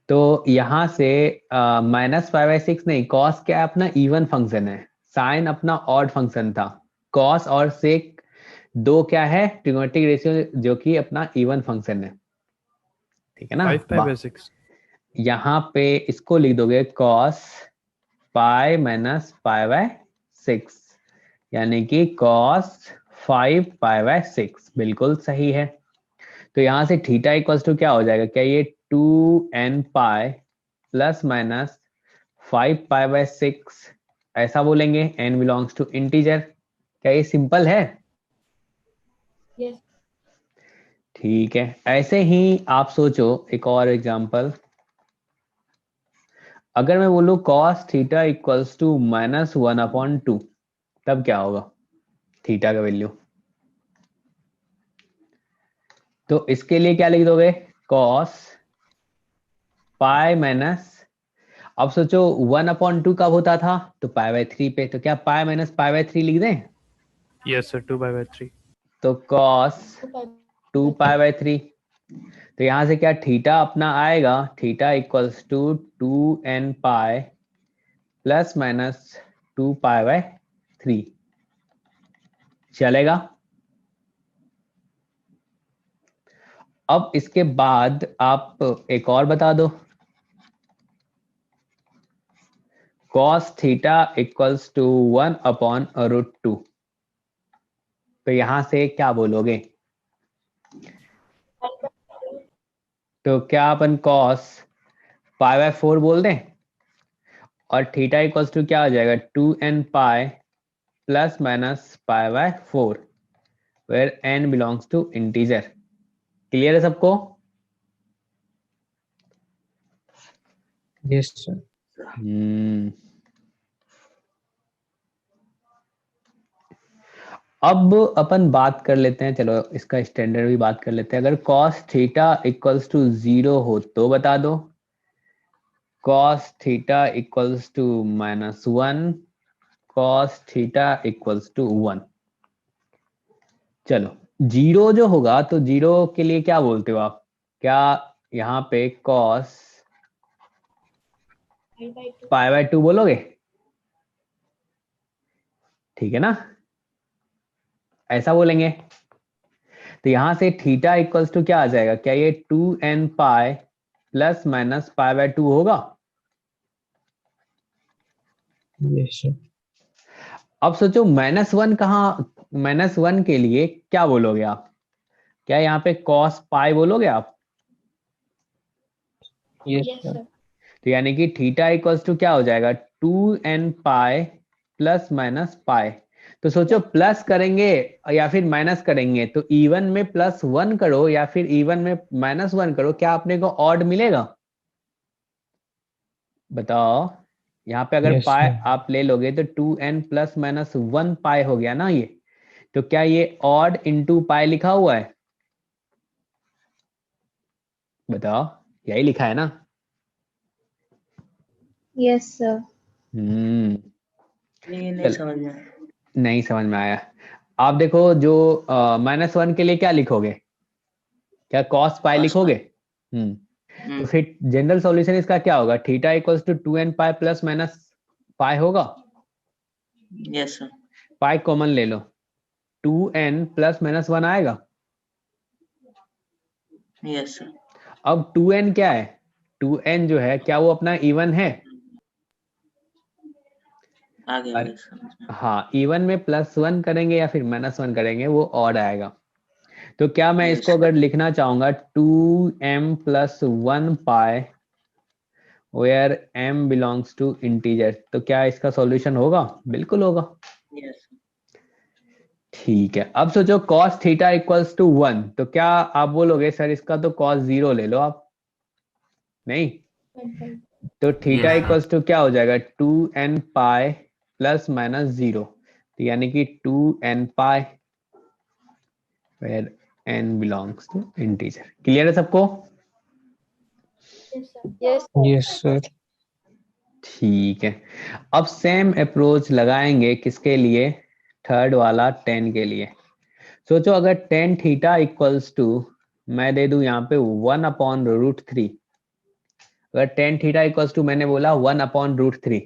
तो यहां से -π/6 नहीं, cos क्या है, अपना इवन फंक्शन है, साइन अपना ऑड फंक्शन था। cos और sec दो क्या है, ट्रिगोनोमेट्रिक रेशियो, जो कि अपना इवन फंक्शन है, ठीक है ना। 5π/6. यहाँ पे इसको लिख दोगे cos पाई माइनस π/6, यानी कि cos 5π/6, बिल्कुल सही है। तो यहाँ से थीटा इक्वल्स टू क्या हो जाएगा, क्या ये 2n पाई प्लस माइनस 5π/6, ऐसा बोलेंगे, n बिलोंग्स टू इंटीजर। क्या ये सिंपल है? Yes. ठीक है, ऐसे ही आप सोचो एक और एग्जांपल। अगर मैं बोलूं cos थीटा इक्वल्स टू -1/2, तब क्या होगा थीटा का वैल्यू? तो इसके लिए क्या लिख दोगे, cos पाई माइनस, अब सोचो 1/2 कब होता था, तो π/3 पे, तो क्या पाई माइनस π/3 लिख दें? Yes, sir. 2π/3. तो cos 2 pi. 2π/3, तो यहां से क्या थीटा अपना आएगा, theta equals to 2n pi plus minus 2π/3, चलेगा। अब इसके बाद आप एक और बता दो, cos थीटा इक्वल्स टू 1/√2, तो यहां से क्या बोलोगे? तो क्या अपन cos π/4 बोल दें, और थीटा इक्वल्स टू क्या हो जाएगा, 2n pi plus minus π/4, where n belongs to integer. Clear है सबको? Yes, sir. अब अपन बात कर लेते हैं, चलो इसका स्टैंडर्ड भी बात कर लेते हैं। अगर cos थीटा इक्वल्स टू 0 हो तो बता दो, cos theta equals to -1, cos theta equals to 1। चलो 0 जो होगा, तो 0 के लिए क्या बोलते हो आप, क्या यहाँ पे cos Pi by 2. π/2 बोलोगे? ठीक है ना, ऐसा बोलेंगे। तो यहां से थीटा इक्वल्स टू क्या आ जाएगा, क्या ये 2n पाई प्लस माइनस π/2 होगा? Yes, sir. अब सोचो -1 कहाँ, -1 के लिए क्या बोलोगे आप, क्या यहाँ पे cos पाई बोलोगे आप? Yes, Yes, sir. sir. तो यानी कि थीटा इक्वल्स टू क्या हो जाएगा, 2n पाई प्लस माइनस पाई। तो सोचो प्लस करेंगे या फिर माइनस करेंगे, तो इवन में +1 करो या फिर इवन में -1 करो, क्या अपने को ऑड मिलेगा? बताओ। यहाँ पे अगर Yes, पाई sir. आप ले लोगे तो 2n प्लस माइनस 1 पाई हो गया ना ये, तो क्या ये ऑड इंटू पाई लिखा हुआ है? बताओ, यही लिखा है ना। Yes, sir. ये नहीं चल, समझ में आया। नहीं समझ में आया। आप देखो, जो -1 के लिए क्या लिखोगे, क्या cos पाई Cos लिखोगे? pi। तो फिर जनरल सॉल्यूशन इसका क्या होगा, theta equals to 2n pi plus minus pi होगा। Yes sir. पाई कॉमन ले लो, 2n प्लस माइनस 1 आएगा। Yes sir. अब 2n क्या है, 2n जो है क्या वो अपना इवन है? आ गया अरे, समझ में। हाँ, इवन में +1 करेंगे या फिर -1 करेंगे वो ऑड आएगा। तो क्या मैं Yes, इसको अगर लिखना चाहूंगा 2m+1 pi where m belongs to integer, तो क्या इसका सॉल्यूशन होगा? बिल्कुल होगा। yes, ठीक है, अब सोचो cos थीटा इक्वल्स टू 1, तो क्या आप बोलोगे सर इसका तो cos 0 ले लो आप? नहीं, 1.5. तो थीटा yes, इक्वल्स टू क्या हो जाएगा? 2n पाई +-0, तो यानी कि 2n pi where n belongs to integer. Clear है सबको? Yes, sir. Yes. Yes, sir. ठीक है, अब सेम अप्रोच लगाएंगे किसके लिए? थर्ड वाला 10 के लिए। सोचो अगर tan थीटा इक्वल्स टू, मैं दे दूं यहाँ पे 1/√3। अगर tan थीटा इक्वल्स टू मैंने बोला 1/√3,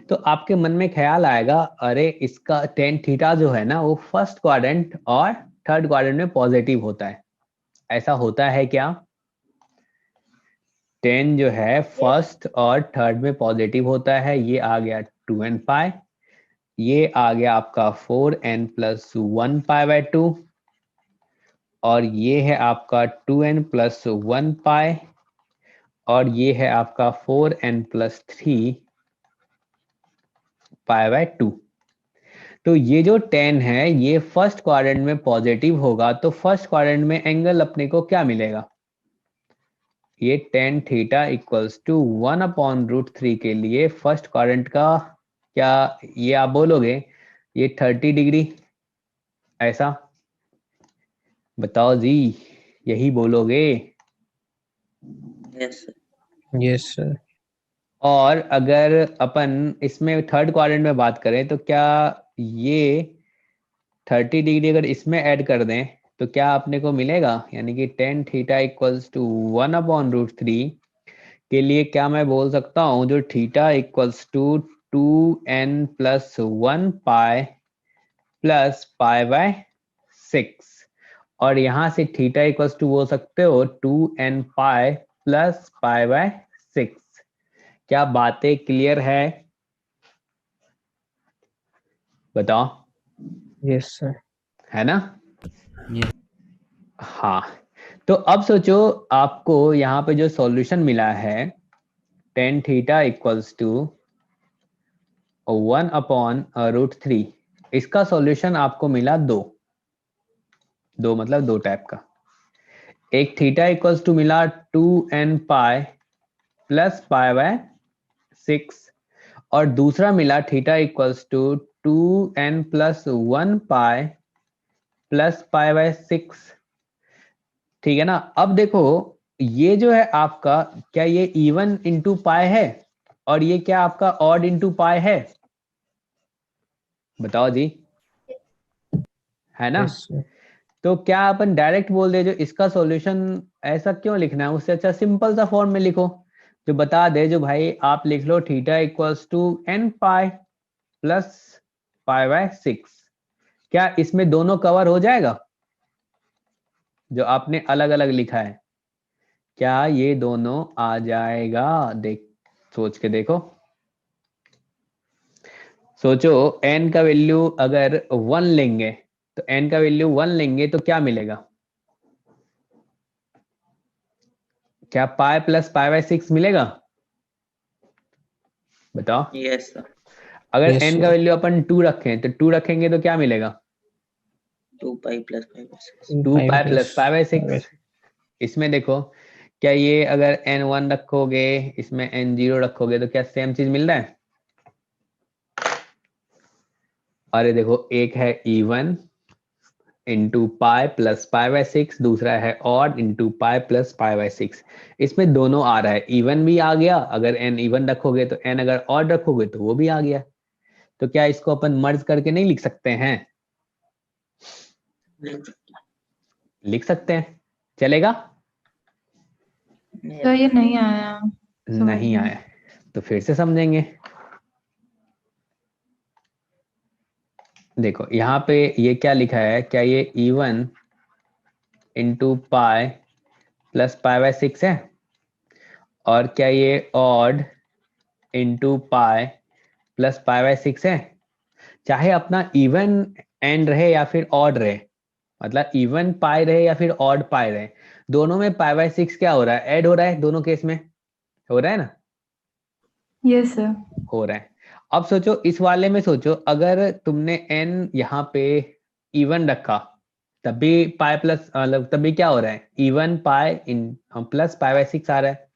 तो आपके मन में ख्याल आएगा अरे इसका tan थीटा जो है ना वो फर्स्ट क्वाड्रेंट और थर्ड क्वाड्रेंट में पॉजिटिव होता है। ऐसा होता है क्या? tan जो है फर्स्ट और थर्ड में पॉजिटिव होता है। ये आ गया 2n पाई, ये आ गया आपका 4n+1 पाई/2, और ये है आपका 2n+1 पाई, और ये है आपका 4n+3 पाई/2। तो ये जो 10 है ये फर्स्ट क्वाड्रेंट में पॉजिटिव होगा, तो फर्स्ट क्वाड्रेंट में एंगल अपने को क्या मिलेगा? ये tan थीटा इक्वल्स टू 1/√3 के लिए फर्स्ट क्वाड्रेंट का क्या, ये आप बोलोगे ये 30 डिग्री, ऐसा बताओ जी, यही बोलोगे? yes, sir. Yes, sir. और अगर अपन इसमें थर्ड क्वाड्रेंट में बात करें तो क्या ये 30 डिग्री अगर इसमें ऐड कर दें तो क्या अपने को मिलेगा? यानी कि tan थीटा इक्वल्स टू 1/√3 के लिए क्या मैं बोल सकता हूँ जो theta equals to 2n+1 pi plus पाई/6, और यहाँ से थीटा इक्वल्स टू बोल सकते हो 2n पाई प्लस पाई/6। क्या बातें क्लियर है? बताओ, Yes, sir. है ना? हाँ, तो अब सोचो आपको यहाँ पे जो सॉल्यूशन मिला है tan थीटा इक्वल्स टू 1/√3, इसका सॉल्यूशन आपको मिला दो मतलब दो टाइप का। एक थीटा इक्वल्स टू मिला 2n पाई प्लस पाई/6, और दूसरा मिला theta equals to 2n+1 pi plus पाई/6। ठीक है ना? अब देखो ये जो है आपका, क्या ये इवन इंटू पाई है और ये क्या आपका ऑड इंटू पाई है? बताओ जी, है ना? Yes, sir. तो क्या अपन डायरेक्ट बोल दे जो इसका सॉल्यूशन, ऐसा क्यों लिखना है? उससे अच्छा सिंपल सा फॉर्म में लिखो जो बता दे, जो भाई आप लिख लो theta equals to n pi plus पाई/6। क्या इसमें दोनों कवर हो जाएगा जो आपने अलग अलग लिखा है? क्या ये दोनों आ जाएगा? देख, सोच के देखो। सोचो n का वैल्यू अगर 1 लेंगे तो n का वैल्यू 1 लेंगे तो क्या मिलेगा? क्या पाई प्लस पाई/6 मिलेगा? बताओ। Yes, sir. अगर Yes, n का sir. वैल्यू अपन 2 रखें तो 2 रखेंगे तो क्या मिलेगा? 2 pi plus 5/6. 2 5 पाई plus प्लस पाई/6। 5. इसमें देखो, क्या ये अगर n1 रखोगे इसमें n0 रखोगे तो क्या सेम चीज मिल रहा है? अरे देखो, एक है इवन इंटू पाई प्लस पाई/6, दूसरा है ऑड इंटू पाई प्लस पाई/6। इसमें दोनों आ रहा है, इवन भी आ गया अगर n इवन रखोगे तो n अगर ऑड रखोगे तो वो भी आ गया। तो क्या इसको अपन मर्ज करके नहीं लिख सकते हैं? लिख सकते हैं, चलेगा? तो ये नहीं आया समझ नहीं में। आया तो फिर से समझेंगे। देखो यहाँ पे ये क्या लिखा है, क्या ये इवन इंटू पाई प्लस पाई/6 है, और क्या ये odd into pi plus pi by 6 है, चाहे अपना इवन एंड रहे या फिर ऑड रहे, मतलब इवन पाई रहे या फिर ऑड पाई रहे, दोनों में पाई बाय 6 क्या हो रहा है, ऐड हो रहा है, दोनों केस में हो रहा है ना, यस सर। हो रहा है। अब सोचो इस वाले में, सोचो अगर तुमने n यहाँ पे इवन रखा तब भी पाई प्लस, मतलब तब भी क्या हो रहा है, even pi in plus pi by 6 आ रहा है।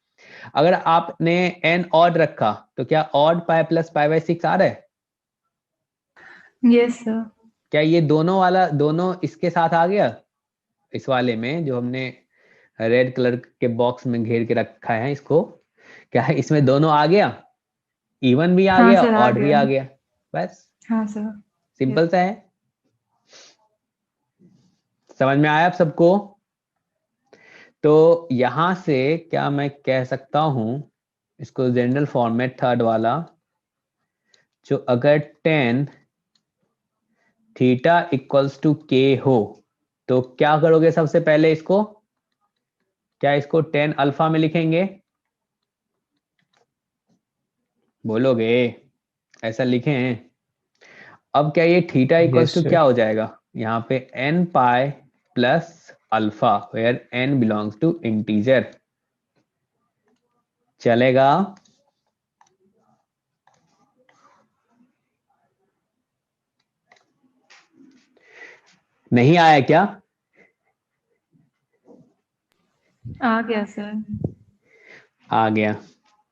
अगर आपने n ऑड रखा तो क्या odd pi plus pi by 6 आ रहा है? Yes sir. क्या ये दोनों वाला, दोनों इसके साथ आ गया, इस वाले में जो हमने रेड कलर के बॉक्स में घेर के रखा है इसको, क्या है इसमें दोनों आ गया, इवन भी आ हाँ गया सर, आ ऑड भी गया। आ गया, बस हाँ सर। सिंपल सा है। समझ में आया आप सबको? तो यहां से क्या मैं कह सकता हूं, इसको जनरल फॉर्मेट थर्ड वाला, जो अगर tan थीटा इक्वल्स टू के हो तो क्या करोगे, सबसे पहले इसको, क्या इसको tan अल्फा में लिखेंगे, बोलोगे ऐसा लिखें? अब क्या ये theta equals Yes, to sir. क्या हो जाएगा, यहाँ पे n pi plus alpha where n belongs to integer, चलेगा? नहीं आया क्या? आ गया सर। आ गया।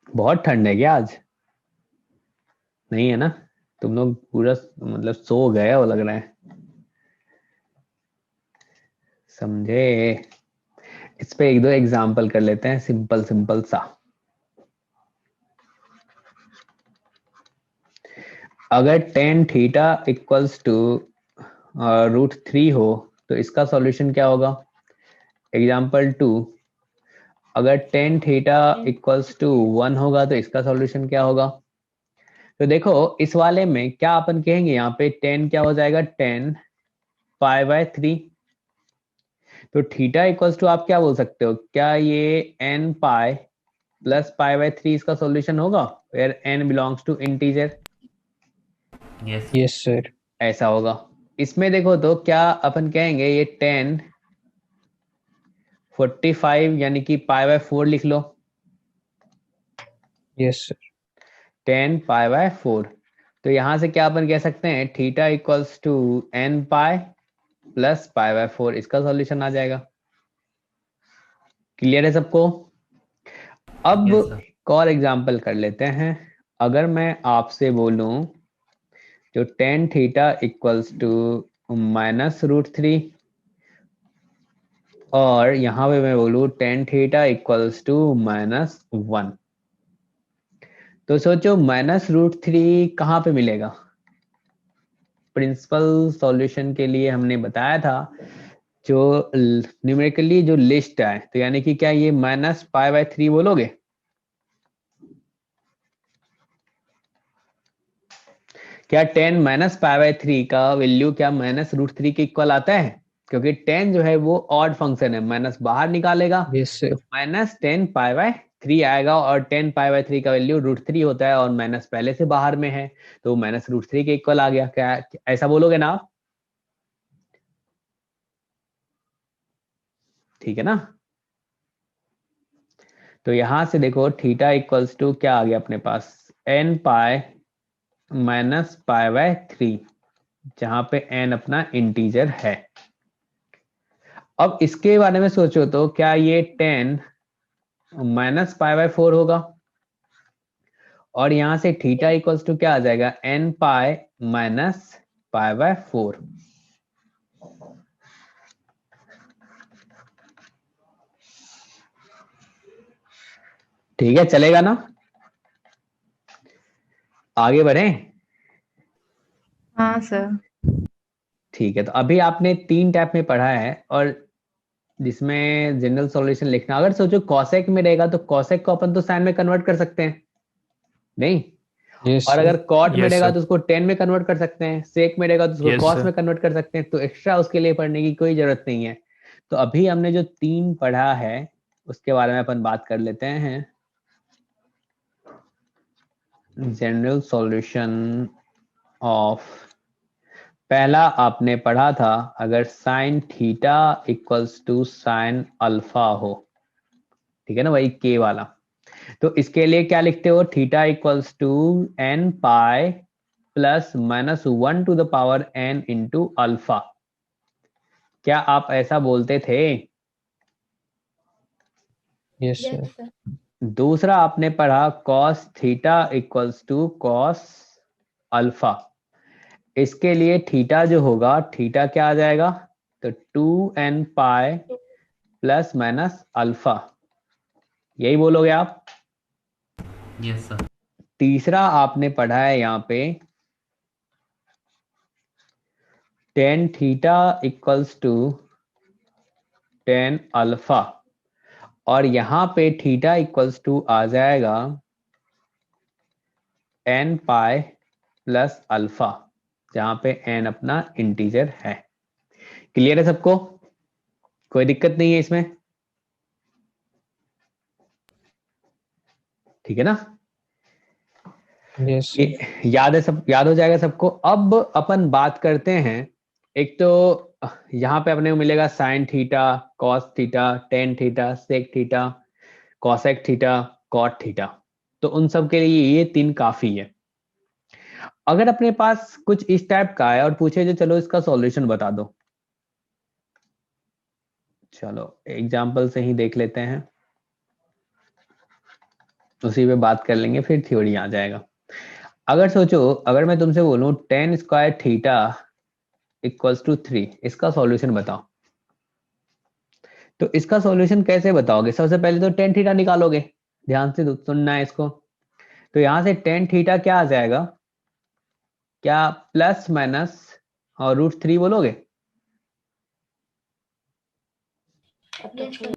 बहुत ठंड है क्या आज? नहीं है ना, तुम लोग पूरा मतलब सो गए हो लग रहा है, समझे? इस पे एक दो एग्जाम्पल कर लेते हैं, सिंपल सिंपल सा। अगर tan थीटा इक्वल्स टू √3 हो तो इसका सॉल्यूशन क्या होगा? एग्जाम्पल 2, अगर tan थीटा इक्वल्स टू 1 होगा तो इसका सॉल्यूशन क्या होगा? तो देखो इस वाले में क्या अपन कहेंगे, यहाँ पे tan क्या हो जाएगा, tan पाई बाय 3। तो थीटा इक्वल्स टू आप क्या बोल सकते हो, क्या ये n pi plus pi by 3 इसका सॉल्यूशन होगा, where n belongs to integer? Yes, sir. ऐसा होगा। इसमें देखो तो क्या अपन कहेंगे, ये 10 45 यानी कि पाई बाय 4 लिख लो, Yes, sir. 10 pi by 4। तो यहां से क्या अपन कह सकते हैं, theta equals to n pi plus pi by 4, इसका सॉल्यूशन आ जाएगा। क्लियर है सबको? अब एक और एग्जांपल कर लेते हैं। अगर मैं आपसे बोलूं जो tan थीटा इक्वल्स टू -√3 और यहां पे मैं बोलूं tan थीटा इक्वल्स टू -1, तो सोचो -√3 कहाँ पे मिलेगा? प्रिंसिपल सॉल्यूशन के लिए हमने बताया था जो न्यूमेरिकली जो लिस्ट है, तो यानी कि क्या ये -पाई/3 बोलोगे? क्या 10 -पाई/3 का वैल्यू क्या -√3 के इक्वल आता है? क्योंकि 10 जो है वो ऑड फंक्शन है, माइनस बाहर निकालेगा Yes, sir. तो -10 पाई/3 आएगा, और 10 पाई/3 का वैल्यू √3 होता है और माइनस पहले से बाहर में है तो -√3 के इक्वल आ गया। क्या ऐसा बोलोगे ना आप? ठीक है ना? तो यहां से देखो थीटा इक्वल्स टू क्या आ गया अपने पास, n पाई -पाई/3, जहां पे n अपना इंटीजर है। अब इसके बारे में सोचो तो क्या ये 10 -पाई/4 होगा, और यहां से थीटा इक्वल्स टू क्या आ जाएगा, n पाई -पाई/4। ठीक है, चलेगा ना? आगे बढ़े? हाँ सर। ठीक है, तो अभी आपने 3 टाइप में पढ़ा है, और जिसमें जनरल सॉल्यूशन लिखना, अगर सोचो कॉसेक में रहेगा तो कॉसेक को अपन तो साइन में कन्वर्ट कर सकते हैं, नहीं? Yes, और sir. अगर कॉट में Yes, रहेगा sir. तो उसको टेन में कन्वर्ट कर सकते हैं, सेक में रहेगा तो उसको Yes, कॉस sir. में कन्वर्ट कर सकते हैं, तो एक्स्ट्रा उसके लिए पढ़ने की कोई जरूरत नहीं है। तो अभी हमने जो 3 पढ़ा है उसके बारे में अपन बात कर लेते हैं। जनरल सॉल्यूशन ऑफ, पहला आपने पढ़ा था अगर sine theta equals to sine alpha हो, ठीक है ना, वही के वाला, तो इसके लिए क्या लिखते हो, theta equals to N pi plus minus 1 to the power n into alpha. क्या आप ऐसा बोलते थे? Yes, Yes, sir. sir. दूसरा आपने पढ़ा cos theta equals to cos alpha, इसके लिए थीटा जो होगा, थीटा क्या आ जाएगा, तो 2n pi plus minus alpha, यही बोलोगे आप। Yes sir. तीसरा आपने पढ़ा है यहाँ पे tan theta equals to tan alpha, और यहाँ पे थीटा इक्वल्स टू आ जाएगा n पाई प्लस अल्फा, जहां पे n अपना इंटीजर है। क्लियर है सबको? कोई दिक्कत नहीं है इसमें? ठीक है ना? Yes, sir. ये याद है, सब याद हो जाएगा सबको। अब अपन बात करते हैं, एक तो यहाँ पे अपने को मिलेगा sine theta, cos theta, tan theta, sec theta, cosec theta, cot theta, तो उन सब के लिए ये 3 काफी है। अगर अपने पास कुछ इस टाइप का है और पूछे जो चलो इसका सॉल्यूशन बता दो, चलो एग्जाम्पल से ही देख लेते हैं, उसी पे बात कर लेंगे, फिर थ्योरी आ जाएगा। अगर सोचो, अगर मैं तुमसे बोलूं tan square theta equals to 3, इसका सॉल्यूशन बताओ, तो इसका सॉल्यूशन कैसे बताओगे? सबसे पहले तो टेन थीटा निकालोगे, ध्यान से सुनना है इसको। तो यहां से टेन थीटा क्या आ जाएगा, क्या प्लस माइनस और √3 बोलोगे? Yes, sir.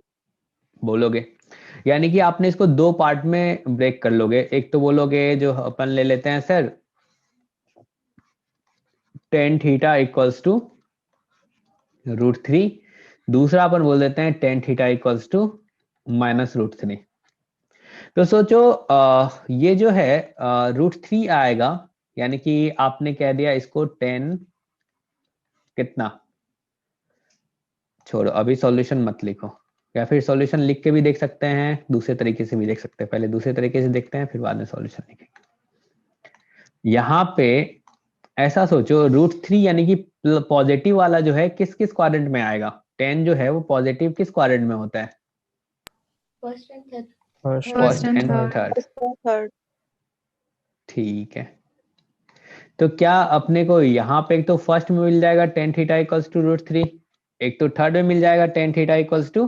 बोलोगे, यानी कि आपने इसको 2 पार्ट में ब्रेक कर लोगे। एक तो बोलोगे जो अपन ले लेते हैं sir, tan theta equals to √3, दूसरा अपन बोल देते हैं tan theta equals to minus √3। तो सोचो ये जो है √3 आएगा, यानी कि आपने कह दिया इसको 10 कितना, छोड़ो अभी सॉल्यूशन मत लिखो, या फिर सॉल्यूशन लिख के भी देख सकते हैं, दूसरे तरीके से भी देख सकते हैं। पहले दूसरे तरीके से देखते हैं, फिर बाद में सॉल्यूशन लिखेंगे। यहाँ पे ऐसा सोचो √3 यानी कि पॉजिटिव वाला जो है किस किस क्वाड्रेंट में आएगा, 10 जो है वो पॉजिटिव किस क्वाड्रेंट में होता है? First and third. First, first and and third. Third. Third. ठीक है, तो क्या अपने को यहाँ पे एक तो फर्स्ट में मिल जाएगा टेन थीटा इक्वल्स टू √3, एक तो थर्ड में मिल जाएगा टेन थीटा इक्वल्स टू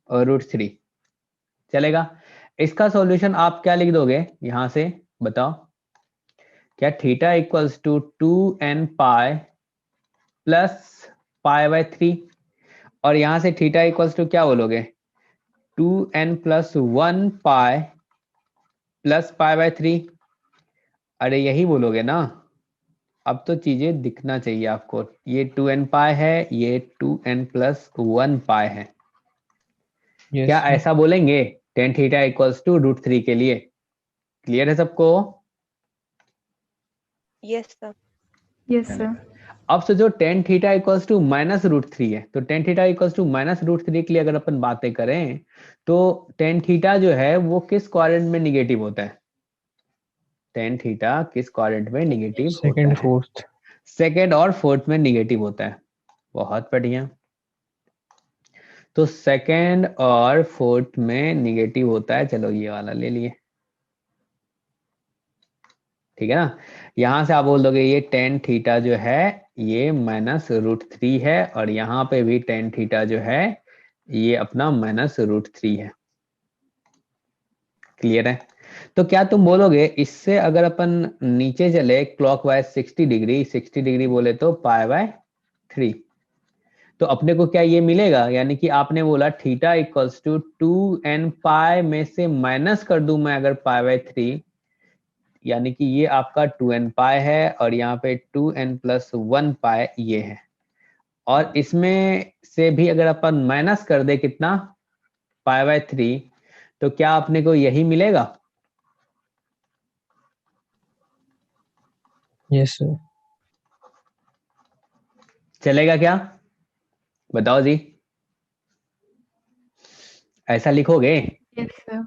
√3, चलेगा। इसका सॉल्यूशन आप क्या लिख दोगे यहां से, बताओ? क्या theta equals to 2n pi plus पाई/3, और यहां से थीटा इक्वल्स टू क्या बोलोगे, 2n प्लस 1 पाई प्लस पाई/3। अरे यही बोलोगे ना? अब तो चीजें दिखना चाहिए आपको, ये 2n पाई है, ये 2n प्लस 1 पाई है। yes, क्या sir. ऐसा बोलेंगे टेन थीटा इक्वल्स टू √3 के लिए? क्लियर है सबको? Yes sir. Yes, sir. अब से जो tan theta equals to minus √3 है, तो tan theta equals to minus √3 के लिए अगर अपन बातें करें, तो टेन थीटा जो है वो किस क्वाड्रेंट में निगेटिव होता है? टेन थीटा किस क्वाड्रेंट में निगेटिव होता Second, है? fourth. सेकेंड और फोर्थ में निगेटिव होता है। बहुत बढ़िया, तो सेकेंड और फोर्थ में निगेटिव होता है। चलो ये वाला ले लिए, ठीक है ना? यहां से आप बोल दोगे ये टेन थीटा जो है ये माइनस √3 है, और यहाँ पे भी टेन थीटा जो है ये अपना माइनस √3 है। क्लियर है? तो क्या तुम बोलोगे इससे अगर अपन नीचे चले क्लॉकवाइज 60 डिग्री, 60 डिग्री बोले तो पाई/3, तो अपने को क्या ये मिलेगा? यानी कि आपने बोला थीटा इक्वल्स टू 2n पाई में से माइनस कर दूं मैं अगर पाई/3, यानी कि ये आपका 2n पाई है, और यहाँ पे 2n प्लस 1 पाई ये है, और इसमें से भी अगर अपन माइनस कर दे कितना, पाई/3, तो क्या अपने को यही मिलेगा? Yes, sir. चलेगा क्या? बताओ जी, ऐसा लिखोगे? Yes, sir.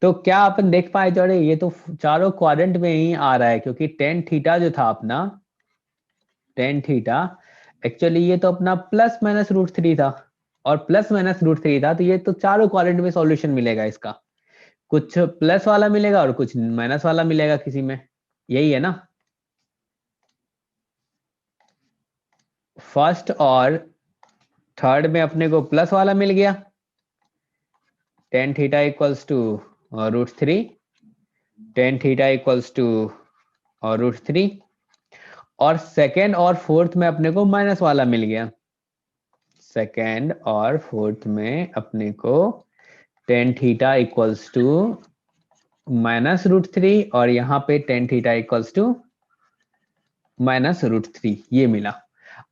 तो क्या अपन देख पाए जोड़े, ये तो चारों क्वाड्रेंट में ही आ रहा है, क्योंकि टेन थीटा जो था अपना, टेन थीटा एक्चुअली ये तो अपना प्लस माइनस रूट थ्री था, और प्लस माइनस रूट थ्री था, तो ये तो चारों क्वाड्रेंट में सॉल्यूशन मिलेगा इसका, कुछ प्लस वाला मिलेगा और कुछ माइनस वाला मिलेगा किसी में, यही है ना? फर्स्ट और थर्ड में अपने को प्लस वाला मिल गया, tan theta equals to root three, tan theta equals to root three, और सेकेंड और फोर्थ में अपने को माइनस वाला मिल गया, सेकेंड और फोर्थ में अपने को tan theta equals to minus root three, और यहाँ पे tan theta equals to minus root three, ये मिला।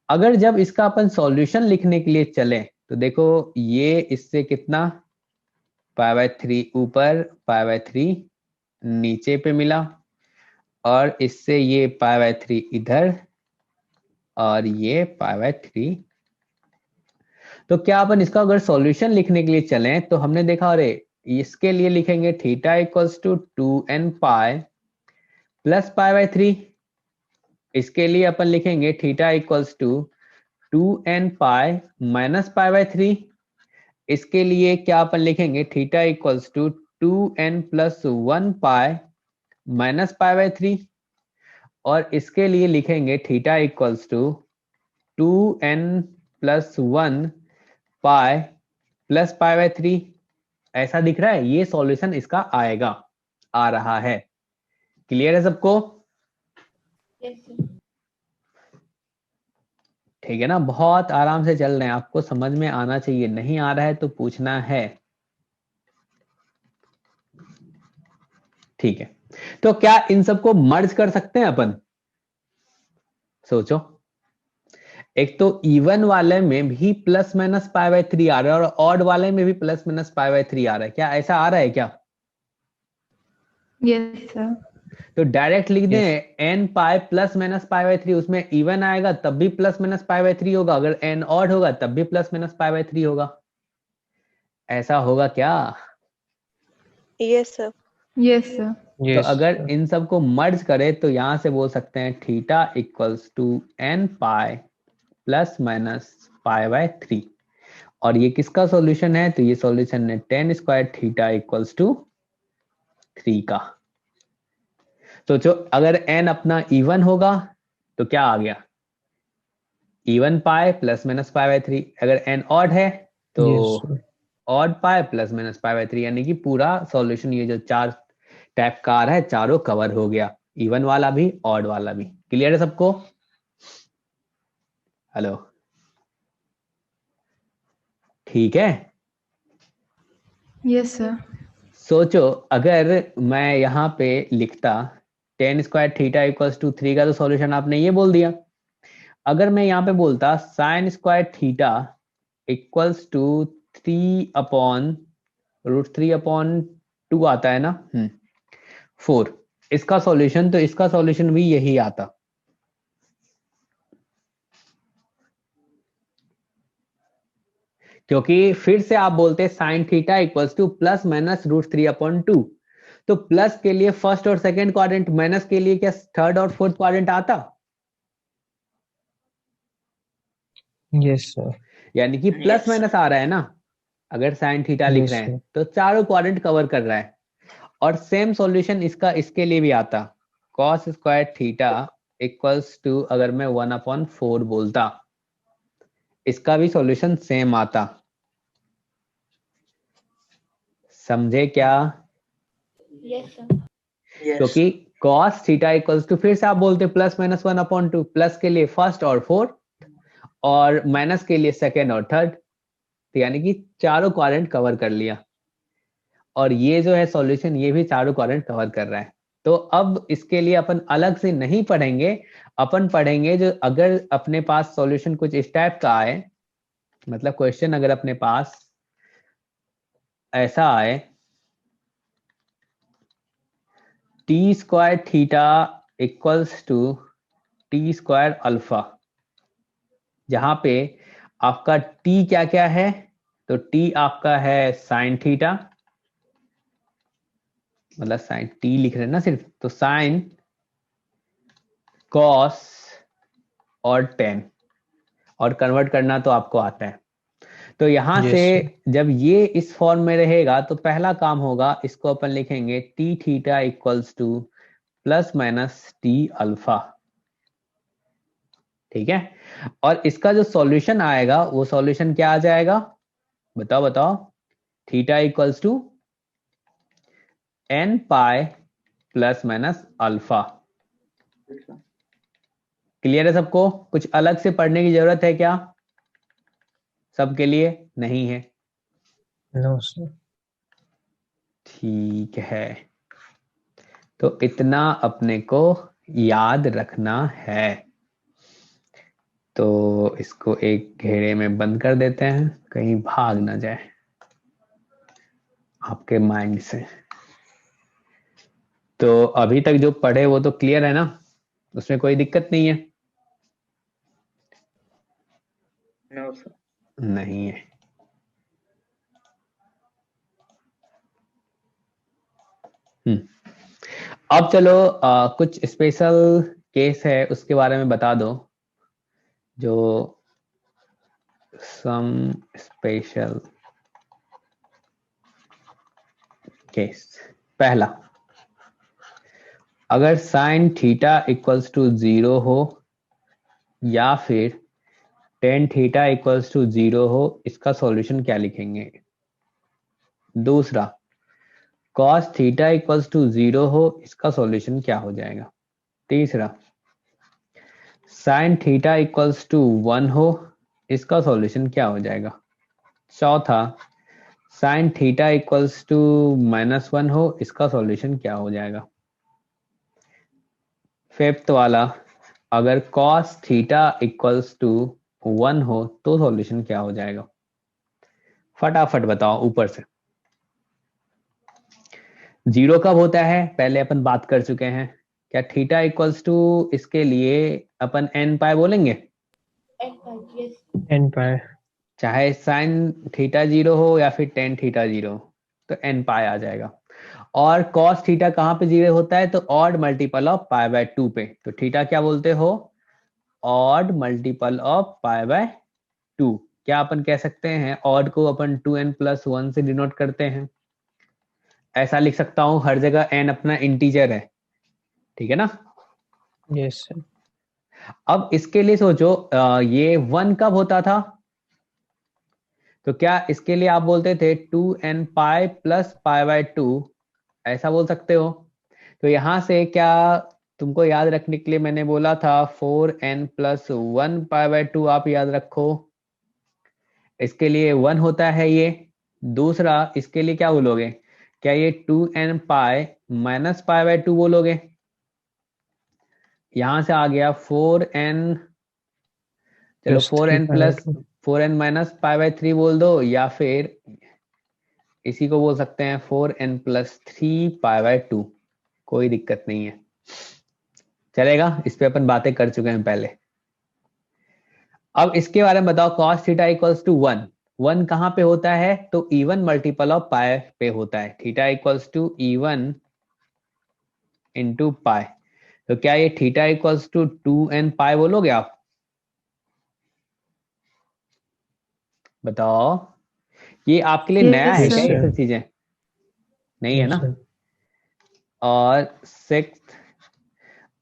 अगर जब इसका अपन सॉल्यूशन लिखने के लिए चले तो देखो ये इससे कितना, पाई बाय थ्री ऊपर, पाई बाय थ्री नीचे पे मिला, और इससे ये पाई बाय थ्री इधर, और ये पाई बाय थ्री। तो क्या अपन इसका अगर सॉल्यूशन लिखने के लिए चलें तो हमने देखा, अरे इसके लिए लिखेंगे theta equals to 2n pi plus pi by three, इसके लिए अपन लिखेंगे theta equals to 2n pi minus pi by three, इसके लिए क्या अपन लिखेंगे theta equals to 2n plus 1 pi minus pi by three, और इसके लिए लिखेंगे theta equals to 2n plus 1 pi plus pi by three. ऐसा दिख रहा है, ये सॉल्यूशन इसका आएगा, आ रहा है। क्लियर है सबको? Yes, sir. ठीक है ना, बहुत आराम से चल रहे हैं, आपको समझ में आना चाहिए, नहीं आ रहा है तो पूछना है। ठीक है, तो क्या इन सबको मर्ज कर सकते हैं अपन? सोचो, एक तो इवन वाले में भी plus minus pi by three आ रहा है, और ऑड वाले में भी plus minus pi by three आ रहा है, क्या ऐसा आ रहा है क्या? Yes, sir. तो डायरेक्ट लिख Yes. दें N pi plus minus pi by three, उसमें इवन आएगा तब भी plus minus pi by three होगा, अगर एन ऑड होगा तब भी plus minus pi by three होगा। ऐसा होगा क्या? Yes, sir. Yes, sir. तो Yes, अगर sir. इन सबको मर्ज करें तो यहां से बोल सकते हैं theta equals to N pi plus minus pi by three, और ये किसका सॉल्यूशन है? तो ये सॉल्यूशन है tan square theta equals to three का। तो जो अगर एन अपना इवन होगा तो क्या आ गया, even pi plus minus pi by three, अगर एन ऑड है तो Yes, sir. Odd pi plus minus pi by three, यानी कि पूरा सॉल्यूशन ये जो चार टाइप का आ रहा है चारों कवर हो गया, इवन वाला भी ऑड वाला भी। क्लियर है सबको? हेलो, ठीक है। Yes, sir. सोचो अगर मैं यहाँ पे लिखता tan square theta equals to three का, तो सॉल्यूशन आपने ये बोल दिया। अगर मैं यहाँ पे बोलता sine square theta equals to three upon root three upon two आता है ना, फोर, इसका सॉल्यूशन, तो इसका सॉल्यूशन भी यही आता। क्योंकि फिर से आप बोलते sine theta equals to plus minus root three upon two, तो प्लस के लिए फर्स्ट और सेकंड क्वाड्रेंट, माइनस के लिए क्या थर्ड और फोर्थ क्वाड्रेंट आता? Yes, sir. यानी कि प्लस Yes. माइनस आ रहा है ना, अगर साइन थीटा लिख Yes, रहे हैं sir. तो चारों क्वाड्रेंट कवर कर रहा है। और सेम सॉल्यूशन इसका इसके लिए भी आता, cos square theta equals to, अगर मैं वन अपॉन फोर बोलता, इसका भी सॉल्यूशन सेम आता। समझे क्या? Yes, sir. Yes. क्योंकि कॉस थीटा इक्वल्स टू, फिर से आप बोलते plus minus one upon two, plus के लिए फर्स्ट और फोर्थ, और माइनस के लिए सेकेंड और थर्ड, तो यानी कि चारों क्वाड्रेंट कवर कर लिया। और ये जो है सॉल्यूशन, ये भी चारों क्वाड्रेंट कवर कर रहा है। तो अब इसके लिए अपन अलग से नहीं पढ़ेंगे, अपन पढ़ेंगे जो अगर अपने पास सॉल्यूशन कुछ इस टाइप का आए, मतलब क्वेश्चन अगर अपने पास ऐसा आए T square theta equals to T square alpha, जहां पे आपका टी क्या क्या है, तो टी आपका है साइन थीटा, मतलब साइन टी लिख रहे हैं ना सिर्फ, तो साइन कॉस और टेन, और कन्वर्ट करना तो आपको आता है। तो यहां Yes, से sir. जब ये इस फॉर्म में रहेगा तो पहला काम होगा, इसको अपन लिखेंगे T theta equals to plus minus T alpha, ठीक है। और इसका जो सॉल्यूशन आएगा वो सॉल्यूशन क्या आ जाएगा, बताओ बताओ, theta equals to N pi plus minus alpha. Clear है सबको? कुछ अलग से पढ़ने की जरूरत है क्या सबके लिए? नहीं है? No, sir. ठीक है, तो इतना अपने को याद रखना है। तो इसको एक घेरे में बंद कर देते हैं, कहीं भाग ना जाए आपके माइंड से। तो अभी तक जो पढ़े वो तो क्लियर है ना, उसमें कोई दिक्कत नहीं है? No sir. नहीं है। अब चलो कुछ स्पेशल केस है उसके बारे में बता दो, जो सम स्पेशल केस। पहला, अगर साइन थीटा इक्वल्स टू 0 हो या फिर टेन थीटा इक्वल्स टू 0 हो, इसका सॉल्यूशन क्या लिखेंगे? दूसरा, कॉस थीटा इक्वल्स टू 0 हो, इसका सॉल्यूशन क्या हो जाएगा? तीसरा, साइन थीटा इक्वल्स टू 1 हो, इसका सॉल्यूशन क्या हो जाएगा? चौथा, साइन थीटा इक्वल्स टू -1 हो, इसका सॉल्यूशन क्या हो जाएगा? फिफ्थ वाला, अगर कॉस थीटा इक्वल्स टू 1 हो तो सॉल्यूशन क्या हो जाएगा? फटाफट बताओ ऊपर से। 0 कब होता है पहले अपन बात कर चुके हैं। क्या थीटा इक्वल्स टू, इसके लिए अपन एन पाई बोलेंगे, yes, N pi. चाहे साइन थीटा 0 हो या फिर टेन थीटा 0 हो, तो एन पाई आ जाएगा। और कॉस थीटा कहाँ पे 0 होता है? तो odd multiple of pi by 2 पे। तो थीटा क्या बोलते हो? Odd multiple of pi by 2। क्या अपन कह सकते हैं ऑड को अपन 2n+1 से डिनोट करते हैं? ऐसा लिख सकता हूं, हर जगह n अपना इंटीजर है, ठीक है ना। Yes, sir. अब इसके लिए सोचो, ये 1 कब होता था? तो क्या इसके लिए आप बोलते थे 2n pi plus pi by 2, ऐसा बोल सकते हो? तो यहां से क्या तुमको याद रखने के लिए मैंने बोला था 4n+1 पाई बाय 2 आप याद रखो, इसके लिए 1 होता है ये। दूसरा, इसके लिए क्या बोलोगे? क्या ये 2n pi minus pi by 2 बोलोगे? यहां से आ गया 4n, चलो Plus 3 4n pi by plus 2. 4n minus pi by 3 बोल दो, या फिर इसी को बोल सकते हैं 4n+3 पाई बाय 2, कोई दिक्कत नहीं है, चलेगा। इस पे अपन बातें कर चुके हैं पहले। अब इसके बारे में बताओ, cos थीटा इक्वल्स टू 1, 1 कहाँ पे होता है? तो इवन मल्टीपल ऑफ पाई पे होता है, theta equals to even into pi. तो क्या ये थीटा इक्वल्स टू 2n पाई बोलोगे आप? बताओ, ये आपके लिए नया है Yes, क्या ये sir. सब चीजें? नहीं है No, ना। sir. और सिक्स्थ,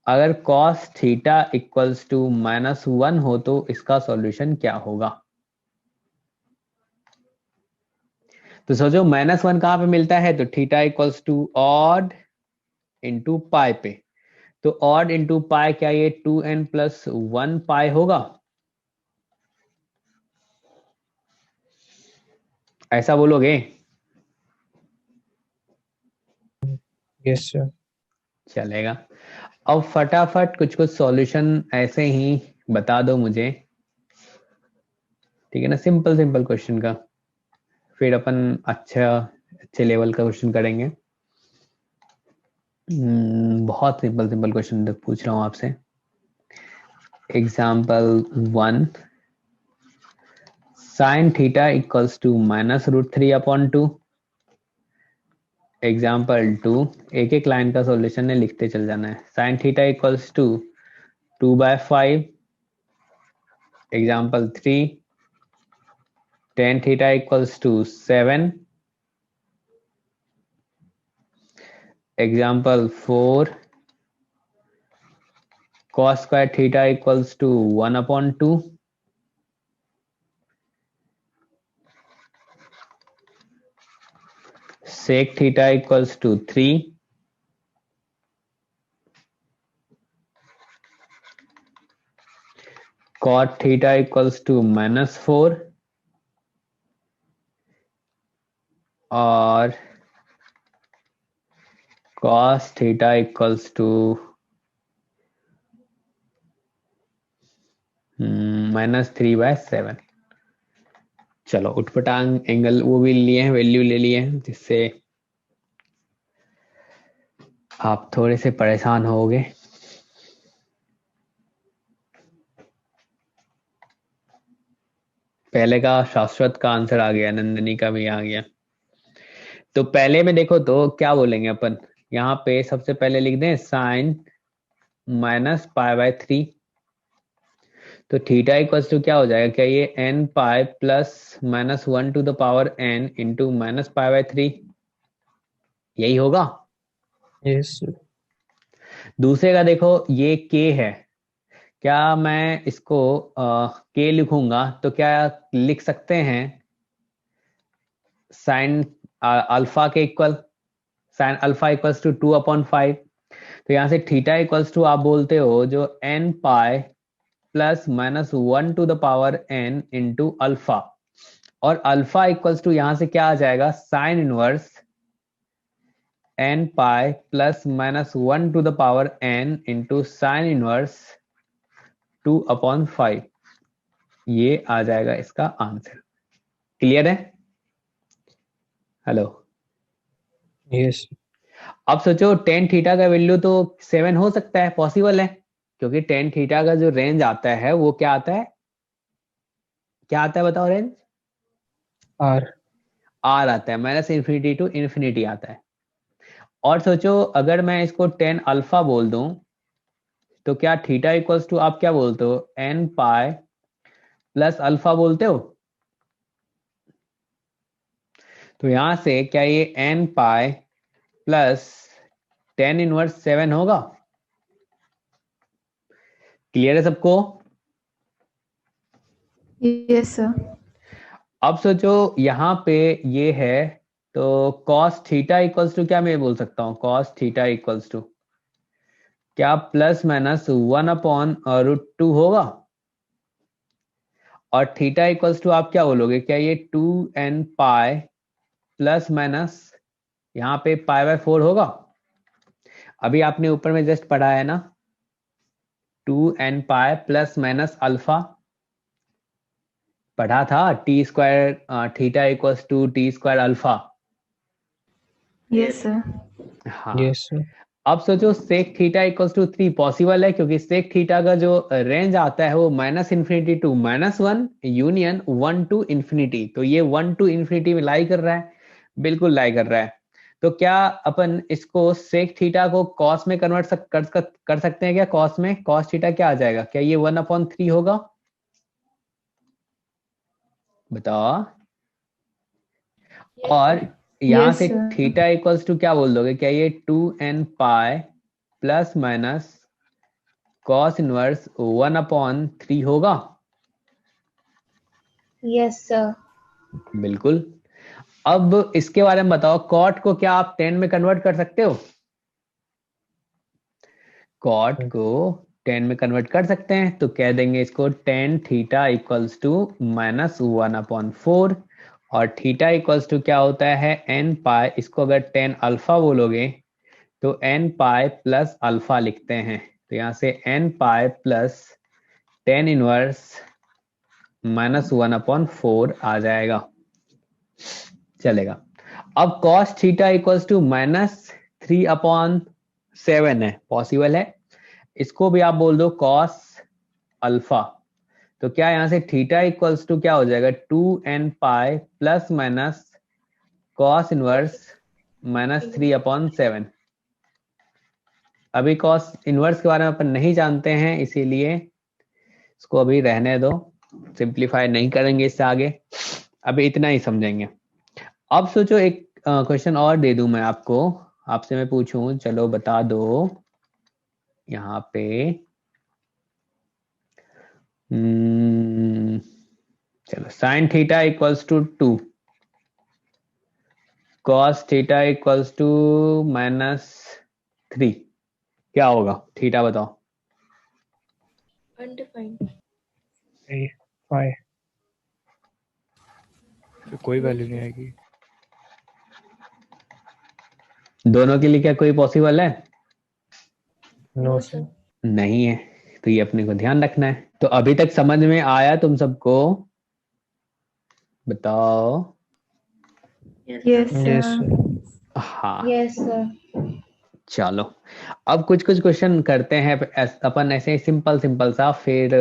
अगर cos थीटा इक्वल्स टू -1 हो तो इसका सॉल्यूशन क्या होगा? तो सोचो -1 कहाँ पे मिलता है? तो theta equals to odd into pi पे। तो ऑड इंटू पाई, क्या ये 2n+1 पाई होगा? ऐसा बोलोगे? Yes, sir. चलेगा। अब फटाफट कुछ कुछ सॉल्यूशन ऐसे ही बता दो मुझे, ठीक है ना, सिंपल सिंपल क्वेश्चन का, फिर अपन अच्छे लेवल का क्वेश्चन करेंगे। बहुत सिंपल सिंपल क्वेश्चन पूछ रहा हूँ आपसे। Example 1, sine theta equals to -√3/2। Example 2, एक एक लाइन का सॉल्यूशन है, लिखते चल जाना है। Sine theta equals to 2/5। Example 3, tan theta equals to 7। Example 4, cos square theta equals to 1/2। sec theta equals to 3। cot theta equals to -4 और cos theta equals to -3/7। चलो उठपटांग एंगल वो भी लिए हैं, वैल्यू ले लिए हैं, जिससे आप थोड़े से परेशान होगे। पहले का शाश्वत का आंसर आ गया, नंदिनी का भी आ गया। तो पहले में देखो तो क्या बोलेंगे अपन, यहाँ पे सबसे पहले लिख दें साइन -π/3। तो थीटा इक्वल्स टू क्या हो जाएगा, क्या ये n π plus -1 to the power n into -π/3 यही होगा। Yes, sir. दूसरे का देखो ये k है, क्या मैं इसको k लिखूंगा तो क्या लिख सकते हैं साइन अल्फा के equal, sine alpha equals to 2/5। तो यहां से थीटा इक्वल्स टू आप बोलते हो जो n π plus -1 to the power n into alpha, और अल्फा इक्वल्स टू यहां से क्या आ जाएगा sine inverse n π plus -1 to the power n into sine inverse 2/5। ये आ जाएगा इसका आंसर। क्लियर है? हेलो। Yes, sir. अब सोचो टेन थीटा का वैल्यू तो 7 हो सकता है, पॉसिबल है, क्योंकि टेन थीटा का जो रेंज आता है वो क्या आता है, क्या आता है बताओ रेंज? R. आर आता है, -∞ टू इन्फिनिटी आता है। और सोचो अगर मैं इसको टेन अल्फा बोल दूं तो क्या थीटा इक्वल्स टू आप क्या बोलते हो n π प्लस अल्फा बोलते हो। तो यहां से क्या ये n π प्लस tan इनवर्स 7 होगा। क्लियर है सबको? Yes, sir. अब सोचो यहाँ पे ये है, तो cos थीटा इक्वल्स टू क्या मैं बोल सकता हूँ, cos थीटा इक्वल्स टू क्या +-1/√2 होगा। और थीटा इक्वल्स टू आप क्या बोलोगे, क्या ये 2n π प्लस माइनस यहाँ पे π/4 होगा। अभी आपने ऊपर में जस्ट पढ़ा है ना 2n π प्लस माइनस अल्फा पढ़ा था, t² theta equals to t² alpha. Yes, sir. हाँ। Yes, sir. अब सोचो sec theta equals to 3 possible है, क्योंकि सेक थीटा का जो रेंज आता है वो -∞ टू -1 यूनियन 1 टू इन्फिनिटी, तो ये 1 टू इन्फिनिटी में लाई कर रहा है, बिल्कुल लाई कर रहा है। तो क्या अपन इसको सेक थीटा को कॉस में कन्वर्ट कर सकते हैं क्या, कॉस में, कॉस थीटा क्या आ जाएगा, क्या ये 1/3 होगा, बताओ। और यहां Yes, से sir. थीटा इक्वल्स टू क्या बोल दोगे, क्या ये 2n π plus minus cos inverse 1/3 होगा। Yes, sir. बिल्कुल। अब इसके बारे में बताओ, कॉट को क्या आप 10 में कन्वर्ट कर सकते हो, कॉट को 10 में कन्वर्ट कर सकते हैं, तो कह देंगे इसको tan थीटा इक्वल्स टू -1/4 और थीटा इक्वल्स टू क्या होता है n π, इसको अगर tan अल्फा बोलोगे तो n π प्लस अल्फा लिखते हैं, तो यहां से n π प्लस tan इनवर्स -1/4 आ जाएगा, चलेगा। अब cos थीटा इक्वल्स टू -3/2 7 है, पॉसिबल है। इसको भी आप बोल दो cos अल्फा, तो क्या यहाँ से थीटा इक्वल्स टू क्या हो जाएगा 2n pi plus minus cos inverse -3/7। अभी cos इनवर्स के बारे में अपन नहीं जानते हैं, इसीलिए इसको अभी रहने दो, सिंप्लीफाई नहीं करेंगे इससे आगे, अभी इतना ही समझेंगे। अब सोचो एक क्वेश्चन और दे दूं मैं आपको, आपसे मैं पूछूं, चलो बता दो यहाँ पे चलो sine theta equals to 2, cos theta equals to -3, क्या होगा थीटा बताओ। Undefined. 5 तो कोई वैल्यू नहीं आएगी। दोनों के लिए क्या कोई पॉसिबल है? No No, sir. sir. नहीं है, तो ये अपने को ध्यान रखना है। तो अभी तक समझ में आया तुम सबको? बताओ। Yes, yes sir. सर। हाँ Yes, sir. चलो, अब कुछ कुछ क्वेश्चन करते हैं अपन ऐसे सिंपल सिंपल सा, फिर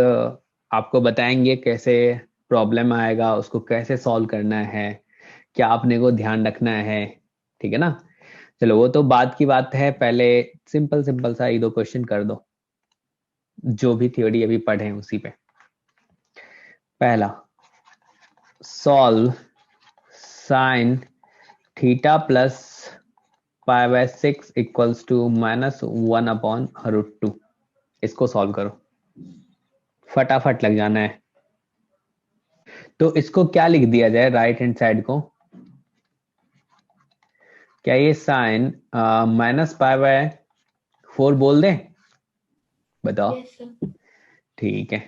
आपको बताएंगे कैसे प्रॉब्लम आएगा, उसको कैसे सॉल्व करना है, क्या आपने को ध्यान रखना है, ठीक है ना। चलो वो तो बाद की बात है, पहले सिंपल सिंपल सा एक दो क्वेश्चन कर दो, जो भी थ्योरी अभी पढ़े हैं उसी पे। पहला, solve sine theta plus π/6 equals to -1/√2। इसको सॉल्व करो, फटाफट लग जाना है। तो इसको क्या लिख दिया जाए राइट हैंड साइड को? क्या ये साइन -π/4 बोल दें? बताओ। Yes, sir. ठीक है,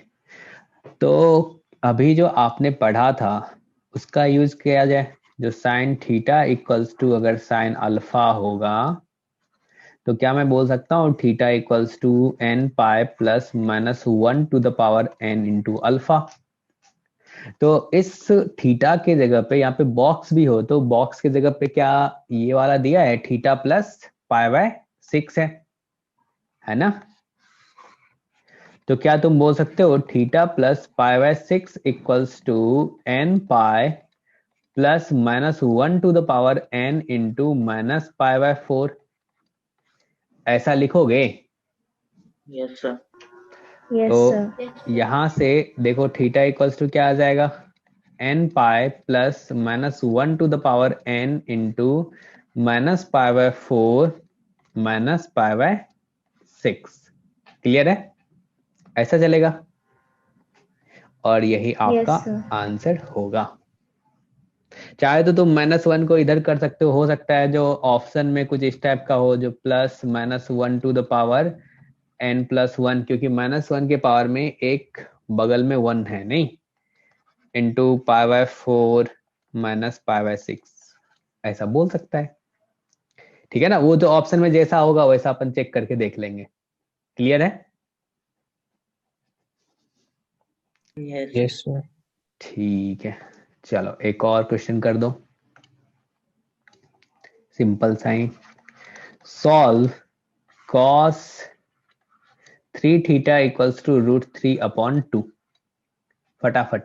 तो अभी जो आपने पढ़ा था उसका यूज किया जाए। जो साइन थीटा इक्वल्स टू अगर साइन अल्फा होगा तो क्या मैं बोल सकता हूँ theta equals to n pi plus -1 to the power n into alpha. तो इस थीटा के जगह पे यहाँ पे बॉक्स भी हो, तो बॉक्स के जगह पे क्या ये वाला दिया है थीटा प्लस π/6 है ना। तो क्या तुम बोल सकते हो theta plus π/6 equals to n pi plus -1 to the power n into -π/4, ऐसा लिखोगे? Yes sir. Yes, तो sir. Yes, sir. यहां से देखो थीटा इक्वल्स टू क्या आ जाएगा n pi plus -1 to the power n into -π/4 -π/6। Clear है? ऐसा चलेगा और यही आपका Yes, sir. आंसर होगा। चाहे तो तुम -1 को इधर कर सकते हो सकता है जो ऑप्शन में कुछ इस टाइप का हो, जो plus -1 to the power n+1, क्योंकि -1 के पावर में एक बगल में 1 है नहीं, इंटू π/4 -π/6, ऐसा बोल सकता है। ठीक है ना, वो जो ऑप्शन में जैसा होगा वैसा अपन चेक करके देख लेंगे। क्लियर है? Yes yes sir. ठीक है, चलो एक और क्वेश्चन कर दो, simple sine. Solve cos 3 theta equals to √3/2। फटाफट।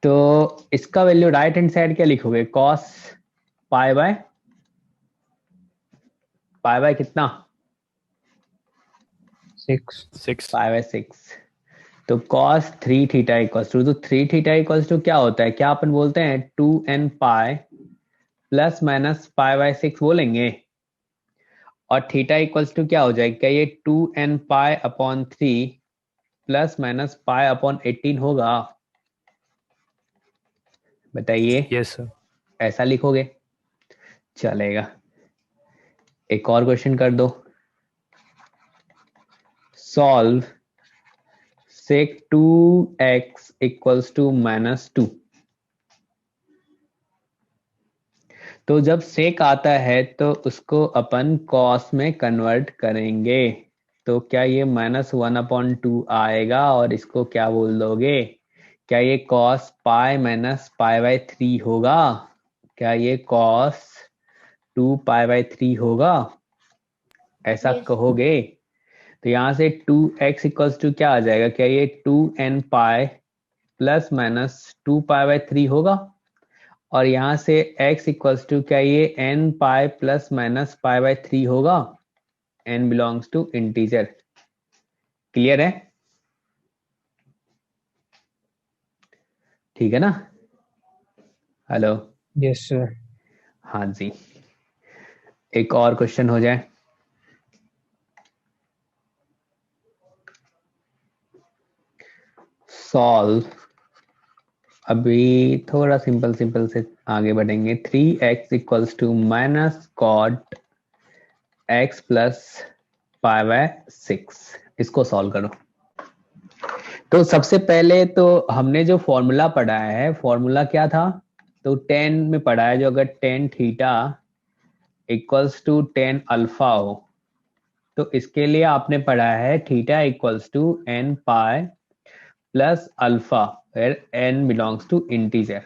तो इसका वैल्यू राइट हैंड साइड क्या लिखोगे? cos पाई कितना? 6 π/6। तो cos 3 थीटा इक्वल्स टू, तो 3 थीटा इक्वल्स टू क्या होता है? क्या अपन बोलते हैं 2n पाई प्लस माइनस π/6 बोलेंगे, और थीटा इक्वल्स टू क्या हो जाएगा? क्या ये 2n pi upon 3 plus minus pi upon 18 होगा? बताइए। Yes sir. ऐसा लिखोगे? चलेगा। एक और क्वेश्चन कर दो। Solve sec 2x equals to -2। तो जब सेक आता है तो उसको अपन कॉस में कन्वर्ट करेंगे, तो क्या ये -1/2 आएगा और इसको क्या बोल दोगे? क्या ये cos pi minus pi by 3 होगा? क्या ये cos 2 पाई बाय 3 होगा? ऐसा Yes. कहोगे तो यहाँ से 2x इक्वल्स टू क्या आ जाएगा? क्या ये 2n pi plus minus 2 pi by 3 होगा? और यहाँ से x इक्वल्स टू क्या ये n pi plus minus pi by 3 होगा? n belongs to integer. Clear है? ठीक है ना? हेलो? Yes sir. हाँ जी, एक और क्वेश्चन हो जाए। सॉल्व, अभी थोड़ा सिंपल सिंपल से आगे बढ़ेंगे। 3x equals to minus cot x plus pi by 6, इसको सॉल्व करो। तो सबसे पहले तो हमने जो फॉर्मूला पढ़ा है, फॉर्मूला क्या था? तो tan में पढ़ा है, जो अगर tan theta equals to tan alpha हो तो इसके लिए आपने पढ़ा है theta equals to n pi plus alpha where n belongs to integer.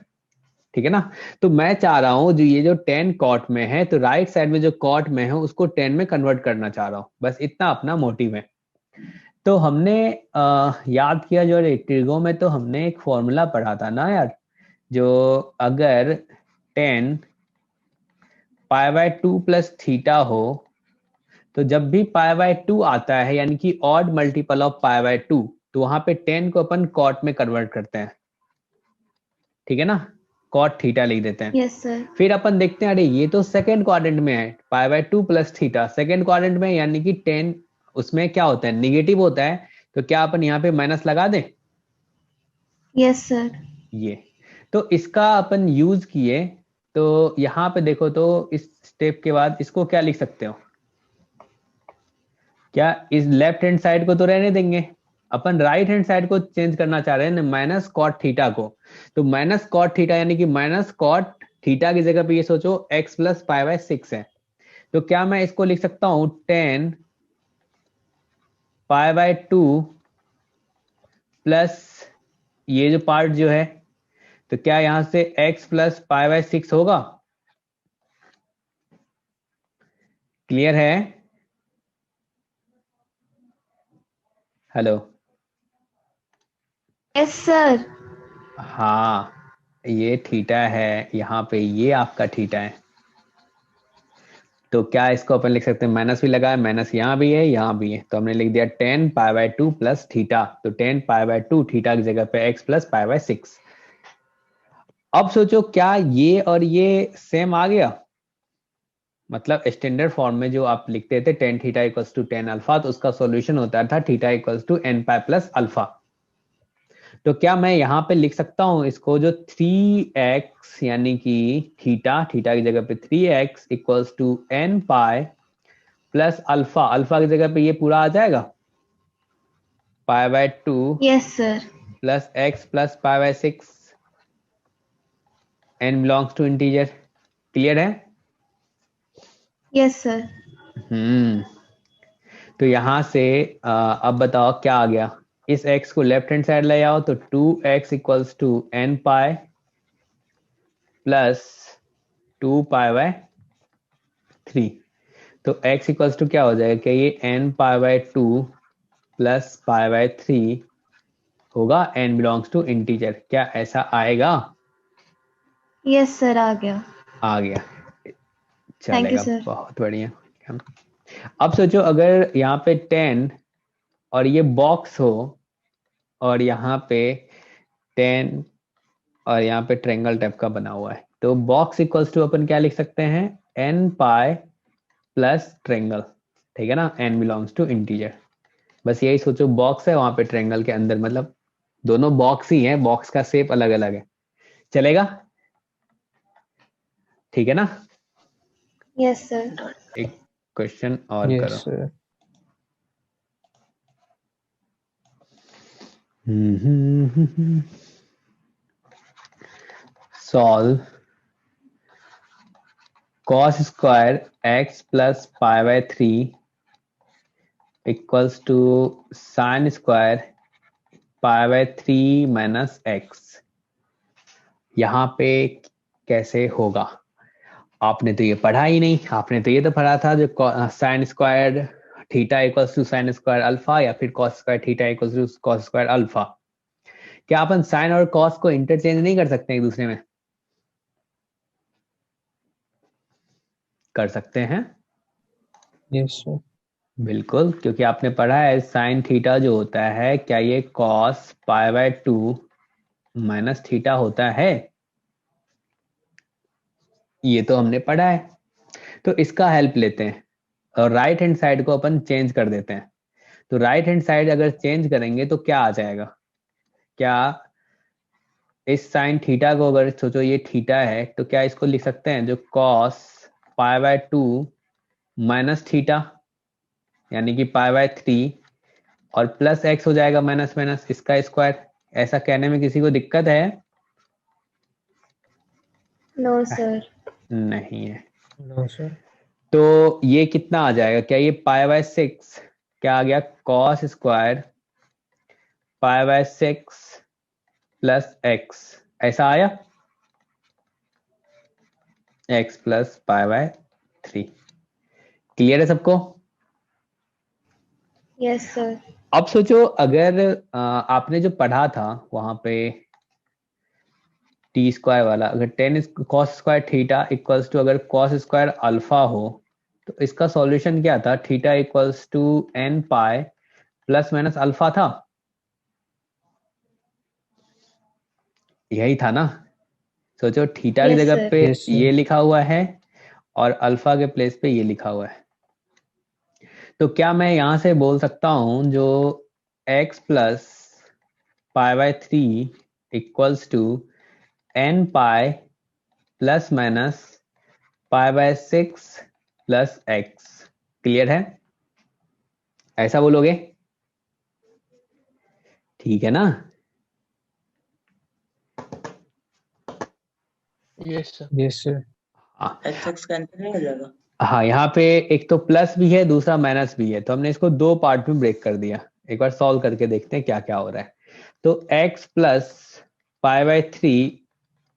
ठीक है ना? तो मैं चाह रहा हूं जो ये जो 10 कॉट में है, तो राइट साइड में जो कॉट में है उसको 10 में कन्वर्ट करना चाह रहा हूं, बस इतना अपना मोटिव है। तो हमने याद किया जो ट्रिगो में, तो हमने एक फॉर्मूला पढ़ा था ना यार, जो अगर 10 पाई बाय 2 प्लस थीटा हो तो जब भी पाई बाय 2 आता है यानी कि odd multiple of pi by 2, तो वहां पे 10 को अपन कॉट में कन्वर्ट करते हैं। ठीक है ना? कॉट थीटा लिख देते हैं। Yes sir. फिर अपन देखते हैं, अरे ये तो सेकेंड क्वाड्रेंट में है, पाई by 2 plus theta second quadrant में, यानी कि 10 उसमें क्या होता है, निगेटिव होता है, तो क्या अपन यहाँ पे माइनस लगा दें? Yes sir. ये तो इसका अपन यूज किए, तो यहाँ पे देखो, तो इस स्टेप के बाद इसको क्या लिख सकते हो? क्या इस लेफ्ट हैंड साइड को तो रहने देंगे, अपन राइट हैंड साइड को चेंज करना चाह रहे हैं, माइनस कॉट थीटा को। तो माइनस कॉट थीटा यानी कि माइनस कॉट थीटा की जगह पे ये सोचो x प्लस पाई बाय 6 है, तो क्या मैं इसको लिख सकता हूं 10 पाई बाय 2 प्लस ये जो पार्ट जो है, तो क्या यहां से x प्लस पाई बाय 6 होगा? क्लियर है? हेलो? Yes sir. हाँ, ये थीटा है, यहाँ पे ये आपका थीटा है, तो क्या इसको अपन लिख सकते हैं, माइनस भी लगा है, माइनस यहाँ भी है यहाँ भी है, तो हमने लिख दिया 10 पाई बाय 2 प्लस थीटा, तो 10 पाई बाय 2 थीटा की जगह पे x प्लस पाई बाय 6। अब सोचो क्या ये और ये सेम आ गया? मतलब स्टैंडर्ड फॉर्म में जो आप लिखते थे tan theta equals to tan alpha, तो उसका सॉल्यूशन होता था theta equals to N pi plus alpha. तो क्या मैं यहाँ पे लिख सकता हूँ इसको, जो 3x यानी कि थीटा, थीटा की जगह पे 3x equals to N pi plus alpha, alpha की जगह पे ये पूरा आ जाएगा pi by 2 yes sir. Plus x plus pi by 6, n belongs to integer. Clear है? Yes sir. तो यहां से अब बताओ क्या आ गया, इस x को लेफ्ट हैंड साइड ले आओ, तो 2x equals to N pi plus 2 pi by 3, तो x इक्वल्स टू क्या हो जाएगा, क्या ये n pi by 2 plus pi by 3 होगा, n बिलोंग्स टू इंटीजर। क्या ऐसा आएगा? यस सर, आ गया। आ गया, थैंक यू चलेगा, सर। बहुत बढ़िया। अब सोचो अगर यहाँ पे 10 और ये बॉक्स हो, और यहाँ पे 10 और यहाँ पे ट्रायंगल टाइप का बना हुआ है, तो बॉक्स इक्वल्स टू अपन क्या लिख सकते हैं, n पाई प्लस ट्रायंगल। ठीक है ना? n belongs to integer. बस यही सोचो, बॉक्स है वहां पे ट्रायंगल के अंदर, मतलब दोनों बॉक्स ही है, बॉक्स का शेप अलग अलग है। चलेगा? ठीक है ना? Yes sir. एक क्वेश्चन और यस करो। Sir. Solve cos square x plus pi by 3 equals to sine square π/3 minus x. यहाँ पे कैसे होगा? आपने तो ये पढ़ा ही नहीं, आपने तो ये तो पढ़ा था जो sine square theta equals to sine square alpha या फिर cos square theta equals to cos square alpha. क्या अपन साइन और कॉस को इंटरचेंज नहीं कर सकते एक दूसरे में? कर सकते हैं, यस सर। बिल्कुल, क्योंकि आपने पढ़ा है साइन थीटा जो होता है, क्या ये कॉस π/2 माइनस थीटा होता है? ये तो हमने पढ़ा है। तो इसका हेल्प लेते हैं और राइट हैंड साइड को अपन चेंज कर देते हैं। तो राइट हैंड साइड अगर चेंज करेंगे तो क्या आ जाएगा? क्या इस साइन थीटा को, अगर सोचो ये थीटा है, तो क्या इसको लिख सकते हैं जो कॉस π/2 माइनस थीटा, यानी कि π/3 और प्लस एक्स हो जाएगा माइनस माइनस इसका स्क्वायर। ऐसा कहने में किसी को दिक्कत है? No sir. नहीं है। No sir. तो ये कितना आ जाएगा? क्या ये π/6 क्या आ गया? कॉस स्क्वायर π/6 प्लस एक्स, ऐसा आया? X plus π/3। क्लियर है सबको? Yes sir. अब सोचो, अगर आपने जो पढ़ा था वहां पे टी स्क्वायर वाला, अगर tan cos square theta equals to अगर कॉस स्क्वायर अल्फा हो, तो इसका सॉल्यूशन क्या था? Theta equals to N pi plus minus alpha था, यही था ना? सोचो, थीटा की यस जगह सर। पे Yes, sir. ये लिखा हुआ है और अल्फा के प्लेस पे ये लिखा हुआ है। तो क्या मैं यहां से बोल सकता हूं जो x plus π/3 equals to N pi plus minus π/6 plus x? Clear है? ऐसा बोलोगे? ठीक है ना? Yes sir. Yes sir. हाँ एक्स एक्स कैंसिल नहीं हो जाएगा? हाँ, यहाँ पे एक तो प्लस भी है, दूसरा माइनस भी है, तो हमने इसको दो पार्ट में ब्रेक कर दिया। एक बार सॉल्व करके देखते हैं क्या क्या हो रहा है। तो x प्लस π/3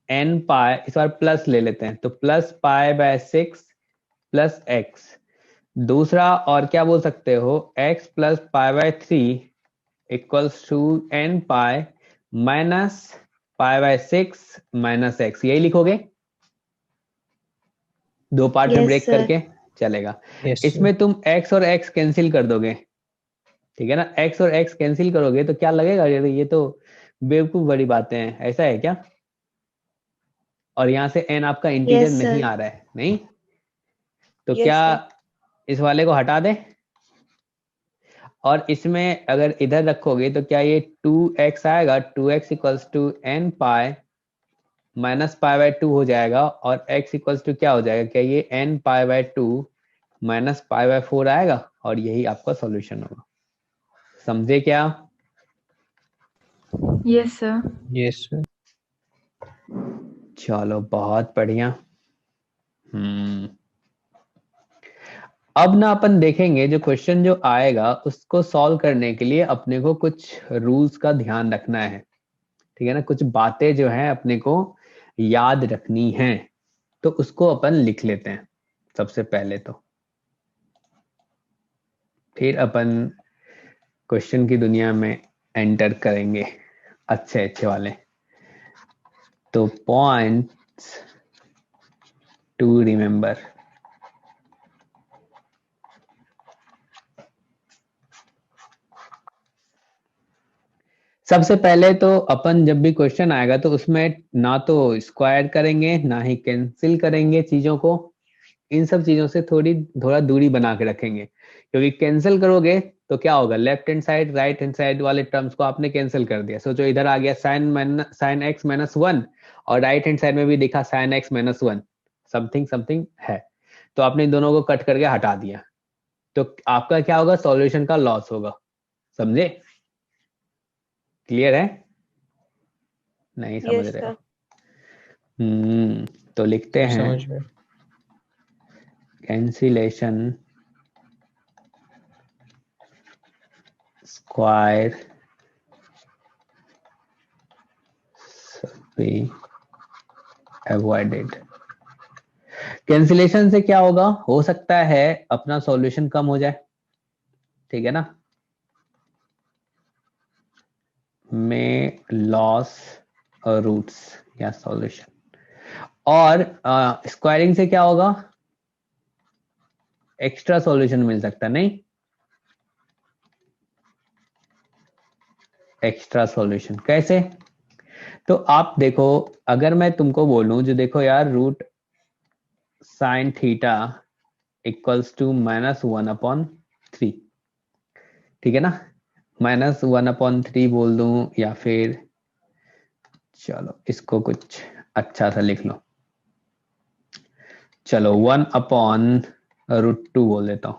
एन पाई, इस बार प्लस ले लेते हैं, तो प्लस π/6 प्लस एक्स। दूसरा और क्या बोल सकते हो? x plus π/3 equals to N pi minus π/6 minus x, यही लिखोगे? दो पार्ट में यस ब्रेक सर। करके चलेगा। यस इसमें तुम x और x कैंसिल कर दोगे, ठीक है ना? x और x कैंसिल करोगे तो क्या लगेगा? ये तो बेवकूफ बड़ी बातें हैं, ऐसा है क्या? और यहाँ से n आपका इंटीजर यस नहीं सर। आ रहा है, नहीं? तो Yes, क्या sir. इस वाले को हटा दें और इसमें अगर इधर रखोगे तो क्या ये 2x आएगा? 2x equals to N pi minus π/2 हो जाएगा और x इक्वल्स टू क्या हो जाएगा? क्या ये n π/2 माइनस π/4 आएगा? और यही आपका सॉल्यूशन होगा। समझे क्या? Yes sir. Yes sir. चलो, बहुत बढ़िया। अब ना अपन देखेंगे जो क्वेश्चन जो आएगा उसको सॉल्व करने के लिए अपने को कुछ रूल्स का ध्यान रखना है, ठीक है ना? कुछ बातें जो है अपने को याद रखनी है, तो उसको अपन लिख लेते हैं सबसे पहले। तो फिर अपन क्वेश्चन की दुनिया में एंटर करेंगे, अच्छे अच्छे वाले। तो पॉइंट्स टू रिमेंबर। सबसे पहले तो अपन जब भी क्वेश्चन आएगा तो उसमें ना तो स्क्वायर करेंगे ना ही कैंसिल करेंगे चीजों को। इन सब चीजों से थोड़ा दूरी बना के रखेंगे, क्योंकि कैंसिल करोगे तो क्या होगा? Left hand side right hand side वाले टर्म्स को आपने कैंसिल कर दिया। सोचो, इधर आ गया साइन एक्स माइनस 1 और राइट हैंड साइड में भी दिखा sine x minus 1, something something है, तो आपने इन दोनों को कट करके हटा दिया, तो आपका क्या होगा? सॉल्यूशन का लॉस होगा। समझे? क्लियर है? नहीं समझ Yes, रहे हो? sir. तो लिखते सर हैं समझ में। Cancellation square be avoided. Cancellation से क्या होगा, हो सकता है अपना सॉल्यूशन कम हो जाए, ठीक है ना, में लॉस रूट्स या सॉल्यूशन। और स्क्वायरिंग से क्या होगा, एक्स्ट्रा सॉल्यूशन मिल सकता, नहीं, एक्स्ट्रा सॉल्यूशन कैसे? तो आप देखो, अगर मैं तुमको बोलूं जो देखो यार, root sine theta equals to -1/3, ठीक है ना, -1/3 बोल दूं, या फिर चलो इसको कुछ अच्छा सा लिख लो, चलो 1/√2 बोल देता हूं,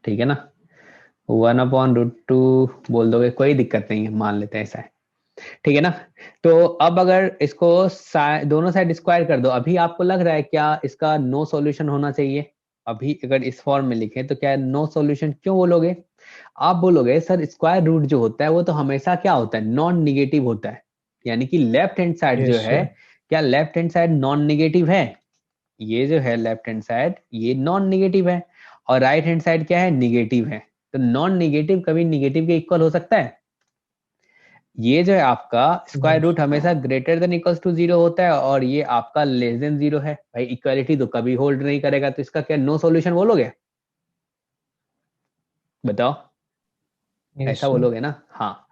ठीक है ना, 1/√2 बोल दोगे, कोई दिक्कत नहीं है, मान लेते हैं ऐसा है, ठीक है ना। तो अब अगर इसको दोनों साइड स्क्वायर कर दो, अभी आपको लग रहा है क्या इसका नो सॉल्यूशन होना चाहिए? अभी अगर इस फॉर्म में लिखें तो क्या नो सॉल्यूशन, क्यों बोलोगे? आप बोलोगे सर स्क्वायर रूट जो होता है वो तो हमेशा क्या होता है, नॉन निगेटिव होता है, यानी कि लेफ्ट हैंड साइड जो Yes, है, sir. क्या left hand side non negative है? ये जो है लेफ्ट हैंड साइड ये नॉन निगेटिव है, और राइट हैंड साइड क्या है, निगेटिव है। तो नॉन निगेटिव कभी निगेटिव के इक्वल हो सकता है? ये जो है आपका स्क्वायर No, रूट हमेशा ग्रेटर देन इक्वल्स टू 0 होता है, और ये आपका लेस देन 0 है। भाई इक्वालिटी तो कभी होल्ड नहीं करेगा, तो इसका क्या नो सॉल्यूशन बोलोगे? बताओ, yes, ऐसा sir. बोलोगे ना? हाँ।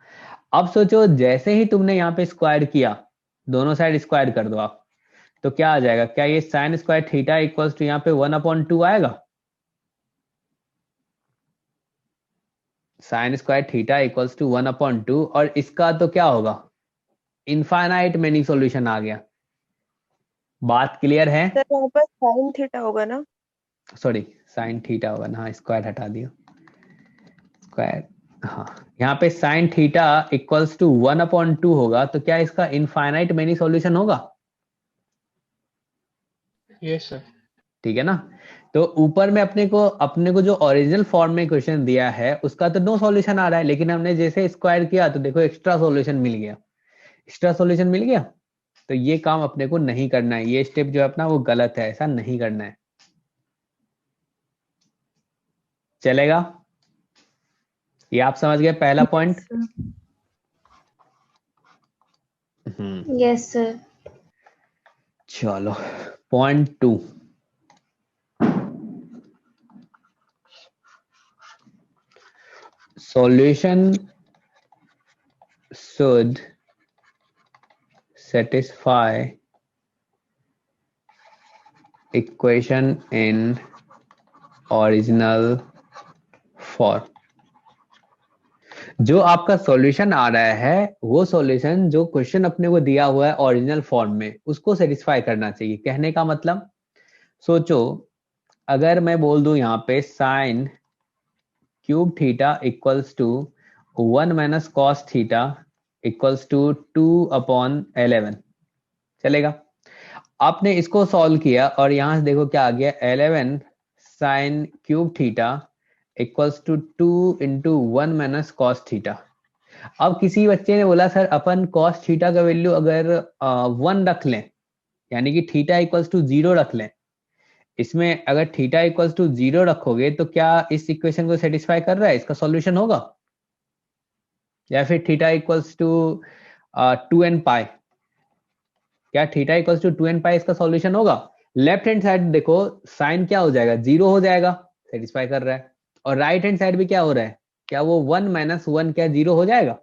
अब सोचो जैसे ही तुमने यहाँ पे स्क्वायर किया, दोनों साइड स्क्वायर कर दो आप, तो क्या आ जाएगा, क्या ये sine square theta equals to यहाँ पे 1/2 आएगा? Sine square theta equals to 1/2, और इसका तो क्या होगा, इनफाइनाइट मेनी सॉल्यूशन आ गया। बात क्लियर है? सर वहाँ पर साइन थीटा होगा ना? सॉरी, साइन थीटा होगा ना, हाँ स्क्वायर हटा दियो, स्क्वायर, हाँ यहाँ पे साइन थीटा इक्वल्स टू 1/2 होगा, तो क्या इसका इनफाइनाइट मेनी सॉल्यूशन होगा? Yes, sir. ठीक है ना। तो ऊपर में अपने को जो ओरिजिनल फॉर्म में क्वेश्चन दिया है उसका तो नो सॉल्यूशन आ रहा है, लेकिन हमने जैसे स्क्वायर किया तो देखो एक्स्ट्रा सॉल्यूशन मिल गया, एक्स्ट्रा सॉल्यूशन मिल गया। तो ये काम अपने को नहीं करना है, ये स्टेप जो है अपना वो गलत है, ऐसा नहीं करना है, चलेगा? ये आप समझ गए पहला पॉइंट? Yes, sir. चलो point 2, solution should satisfy equation in original form। जो आपका सॉल्यूशन आ रहा है वो सॉल्यूशन जो क्वेश्चन अपने को दिया हुआ है ओरिजिनल फॉर्म में, उसको सेटिस्फाई करना चाहिए। कहने का मतलब, सोचो अगर मैं बोल दूं यहाँ पे sine cube theta equals to 1 - cos theta equals to 2/11, चलेगा? आपने इसको सॉल्व किया और यहां से देखो क्या आ गया, 11 sine cube theta equals to 2 × 1 - cos theta. अब किसी बच्चे ने बोला सर अपन cos थीटा का वैल्यू अगर 1 रख लें, यानी कि थीटा इक्वल्स टू 0 रख लें, इसमें अगर थीटा इक्वल्स टू 0 रखोगे तो क्या इस इक्वेशन को सेटिस्फाई कर रहा है, इसका सॉल्यूशन होगा? या फिर थीटा इक्वल्स टू 2n पाई, क्या थीटा इक्वल्स टू 2n पाई इसका सॉल्यूशन होगा? लेफ्ट हैंड साइड देखो साइन क्या हो जाएगा, 0 हो जाएगा, सेटिस्फाई कर रहा है। और राइट हैंड साइड भी क्या हो रहा है, क्या वो 1 - 1 क्या 0 हो जाएगा?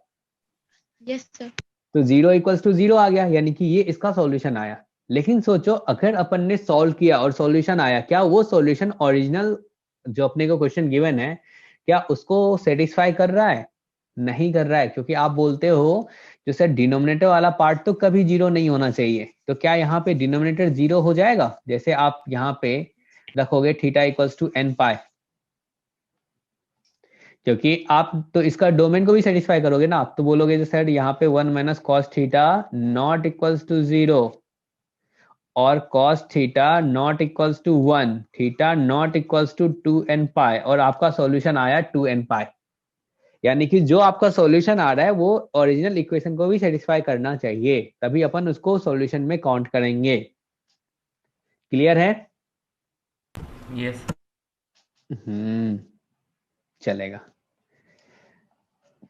Yes, sir. तो 0 इक्वल्स टू 0 आ गया, यानी कि ये इसका सॉल्यूशन आया। लेकिन सोचो अगर अपन ने सॉल्व किया और सॉल्यूशन आया, क्या वो सॉल्यूशन ओरिजिनल जो अपने को क्वेश्चन गिवन है क्या उसको सेटिस्फाई कर रहा है? नहीं कर रहा है, क्योंकि आप बोलते हो जो सर डिनोमिनेटर वाला पार्ट तो कभी 0 नहीं होना चाहिए। तो क्या यहाँ पे डिनोमिनेटर 0 हो जाएगा? जैसे आप यहाँ पे रखोगे थीटा इक्वल्स टू n पाई, क्योंकि आप तो इसका डोमेन को भी सेटिस्फाई करोगे ना, आप तो बोलोगे जो सर यहाँ पे 1 - cos theta not equals to 0 और cos theta not equals to 1, theta not equals to 2n pi, और आपका सॉल्यूशन आया 2n पाई। यानी कि जो आपका सॉल्यूशन आ रहा है वो ओरिजिनल इक्वेशन को भी सेटिस्फाई करना चाहिए, तभी अपन उसको सॉल्यूशन में काउंट करेंगे। क्लियर है? यस चलेगा।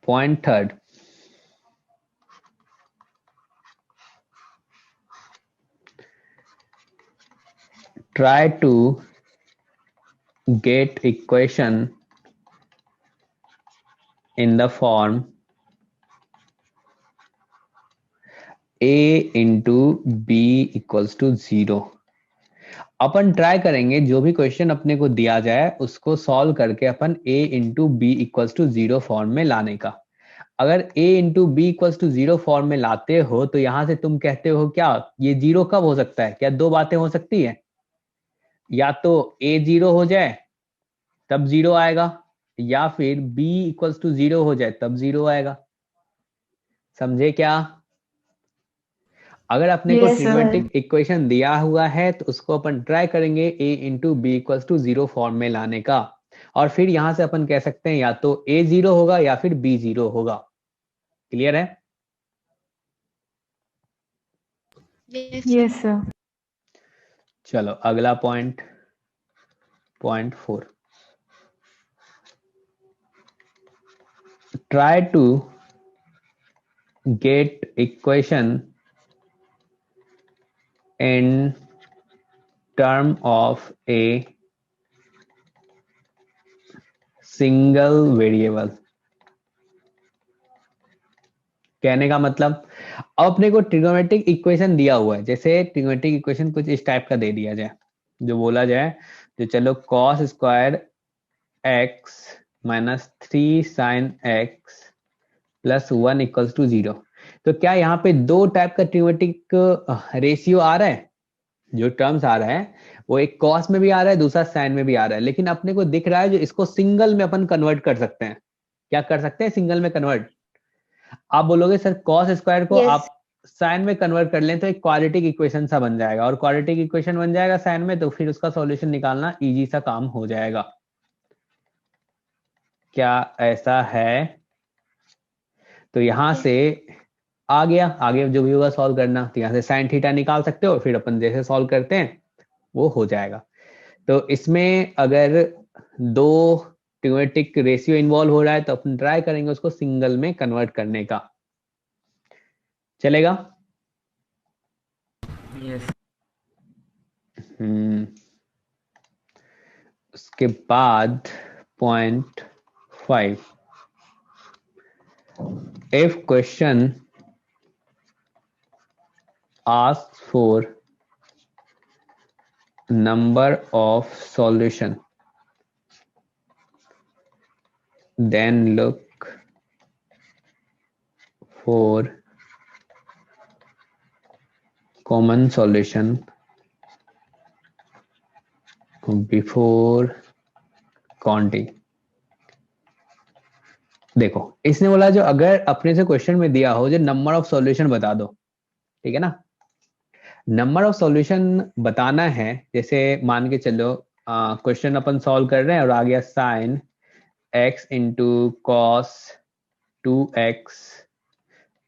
Point third, try to get equation in the form a into b equals to 0। Upon try करेंगे जो भी क्वेश्चन अपने को दिया जाए उसको सॉल्व करके अपन a into B equals to 0 form में लाने का। अगर a into B equals to 0 form में लाते हो तो यहां से तुम कहते हो क्या ये 0 कब हो सकता है? क्या दो बातें हो सकती है, या तो a 0 हो जाए तब 0 आएगा, या फिर b इक्वल्स टू 0 हो जाए तब 0 आएगा। समझे क्या? अगर अपने को Yes, sir. ट्रिग्नोमेट्रिक इक्वेशन दिया हुआ है तो उसको अपन ट्राई करेंगे a into B equals to 0 form में लाने का, और फिर यहां से अपन कह सकते हैं या तो a 0 होगा या फिर b 0 होगा। क्लियर है? Yes, Yes, sir. चलो अगला point, point 4, try to get equation in term of a single variable। कहने का मतलब अब अपने को ट्रिग्नोमेट्रिक इक्वेशन दिया हुआ है, जैसे ट्रिग्नोमेट्रिक इक्वेशन कुछ इस टाइप का दे दिया जाए, जो बोला जाए जो चलो cos square x minus 3 sine x plus 1 equals to 0। तो क्या यहाँ पे दो टाइप का ट्रिग्नोमेट्रिक रेशियो आ रहा है? जो टर्म्स आ रहा है वो एक कॉस में भी आ रहा है, दूसरा साइन में भी आ रहा है, लेकिन अपने को दिख रहा है जो इसको सिंगल में अपन कन्वर्ट कर सकते हैं। क्या कर सकते हैं सिंगल में कन्वर्ट? आप बोलोगे सर कॉस स्क्वायर को Yes. आप साइन में कन्वर्ट कर लें तो एक क्वाड्रेटिक इक्वेशन सा बन जाएगा, और क्वाड्रेटिक इक्वेशन बन जाएगा साइन में तो फिर उसका सॉल्यूशन निकालना इजी सा काम हो जाएगा। क्या ऐसा है? तो यहां से आ गया, आगे जो भी होगा सॉल्व करना, तो यहाँ से साइन थीटा निकाल सकते हो, फिर अपन जैसे सॉल्व करते हैं वो हो जाएगा। तो इसमें अगर दो ट्रिग्नोमेट्रिक रेशियो इन्वॉल्व हो रहा है तो अपन ट्राई करेंगे उसको सिंगल में कन्वर्ट करने का। चलेगा? यस उसके बाद point 5, if question asks for number of solution then look for common solution before counting। देखो इसने बोला जो अगर अपने से क्वेश्चन में दिया हो जो नंबर ऑफ सॉल्यूशन बता दो, ठीक है ना, नंबर ऑफ सॉल्यूशन बताना है, जैसे मान के चलो क्वेश्चन अपन सॉल्व कर रहे हैं और आ गया sine x into cos 2x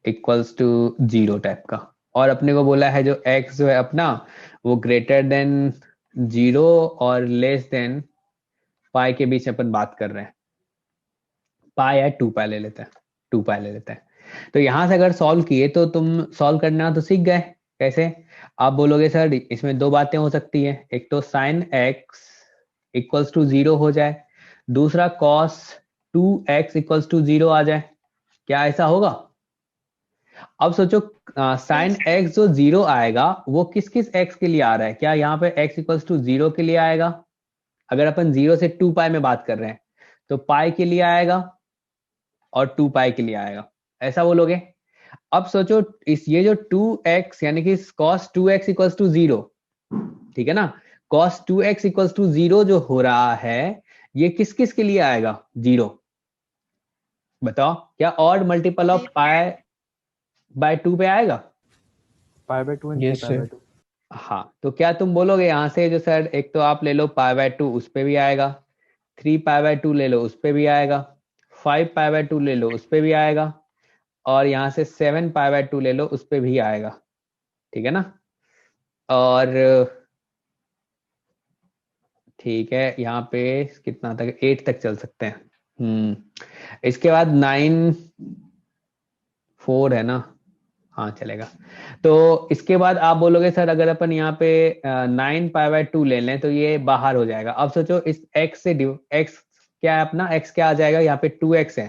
equals to 0 type का, और अपने को बोला है जो x जो है अपना वो ग्रेटर देन 0 और लेस देन पाई के बीच अपन बात कर रहे हैं, पाई है 2 पाई ले लेते हैं, 2 पाई ले लेते हैं। तो यहां से अगर सॉल्व किए तो तुम सॉल्व करना तो सीख गए। कैसे? आप बोलोगे सर इसमें दो बातें हो सकती है, एक तो साइन x इक्वल्स टू 0 हो जाए, दूसरा cos 2x इक्वल्स टू 0 आ जाए। क्या ऐसा होगा? अब सोचो साइन x जो 0 आएगा वो किस किस x के लिए आ रहा है? क्या यहाँ पे x इक्वल्स टू 0 के लिए आएगा? अगर अपन 0 से 2 पाई में बात कर रहे हैं तो पाई के लिए आएगा और 2 पाई के लिए आएगा, ऐसा बोलोगे। अब सोचो इस ये जो 2x यानी कि cos 2x इक्वल्स टू 0, ठीक है ना, cos 2x इक्वल्स टू 0 जो हो रहा है ये किस किस के लिए आएगा? 0। बताओ क्या और मल्टीपल ऑफ पाई बाय 2 पे आएगा? पाई by 2 and Yes, pi by sir. 2। हाँ, तो क्या तुम बोलोगे यहां से जो सर एक तो आप ले लो पाई बाय 2 उस पे भी आएगा, 3 पाई बाय 2 ले लो उस पे भी आएगा, 5 पाई बाय 2 ले लो उस पे भी आएगा, और यहाँ से 7 पाई बाय 2 ले लो उस पे भी आएगा, ठीक है ना। और ठीक है, यहाँ पे कितना तक, 8 तक चल सकते हैं। इसके बाद 9 4 है ना, हाँ चलेगा। तो इसके बाद आप बोलोगे सर अगर अपन यहाँ पे 9 पाई बाय 2 ले लें तो ये बाहर हो जाएगा। अब सोचो इस x से x क्या है अपना, x क्या आ जाएगा, यहाँ पे 2x है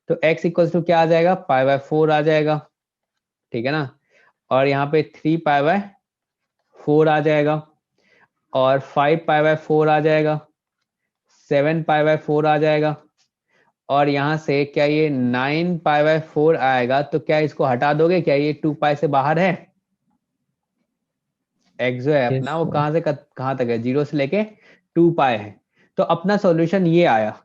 तो x इक्वल्स टू क्या आ जाएगा, पाई बाय 4 आ जाएगा, ठीक है ना। और यहाँ पे 3 पाई बाय 4 आ जाएगा, और 5 पाई बाय 4 आ जाएगा, 7 पाई बाय 4 आ जाएगा, और यहाँ से क्या ये 9 पाई बाय 4 आएगा। तो क्या इसको हटा दोगे, क्या ये 2 पाई से बाहर है, x जो है अपना वो कहाँ से कहाँ तक है, 0 से लेके 2 पाई है। तो अपना सॉल्यूशन ये आया,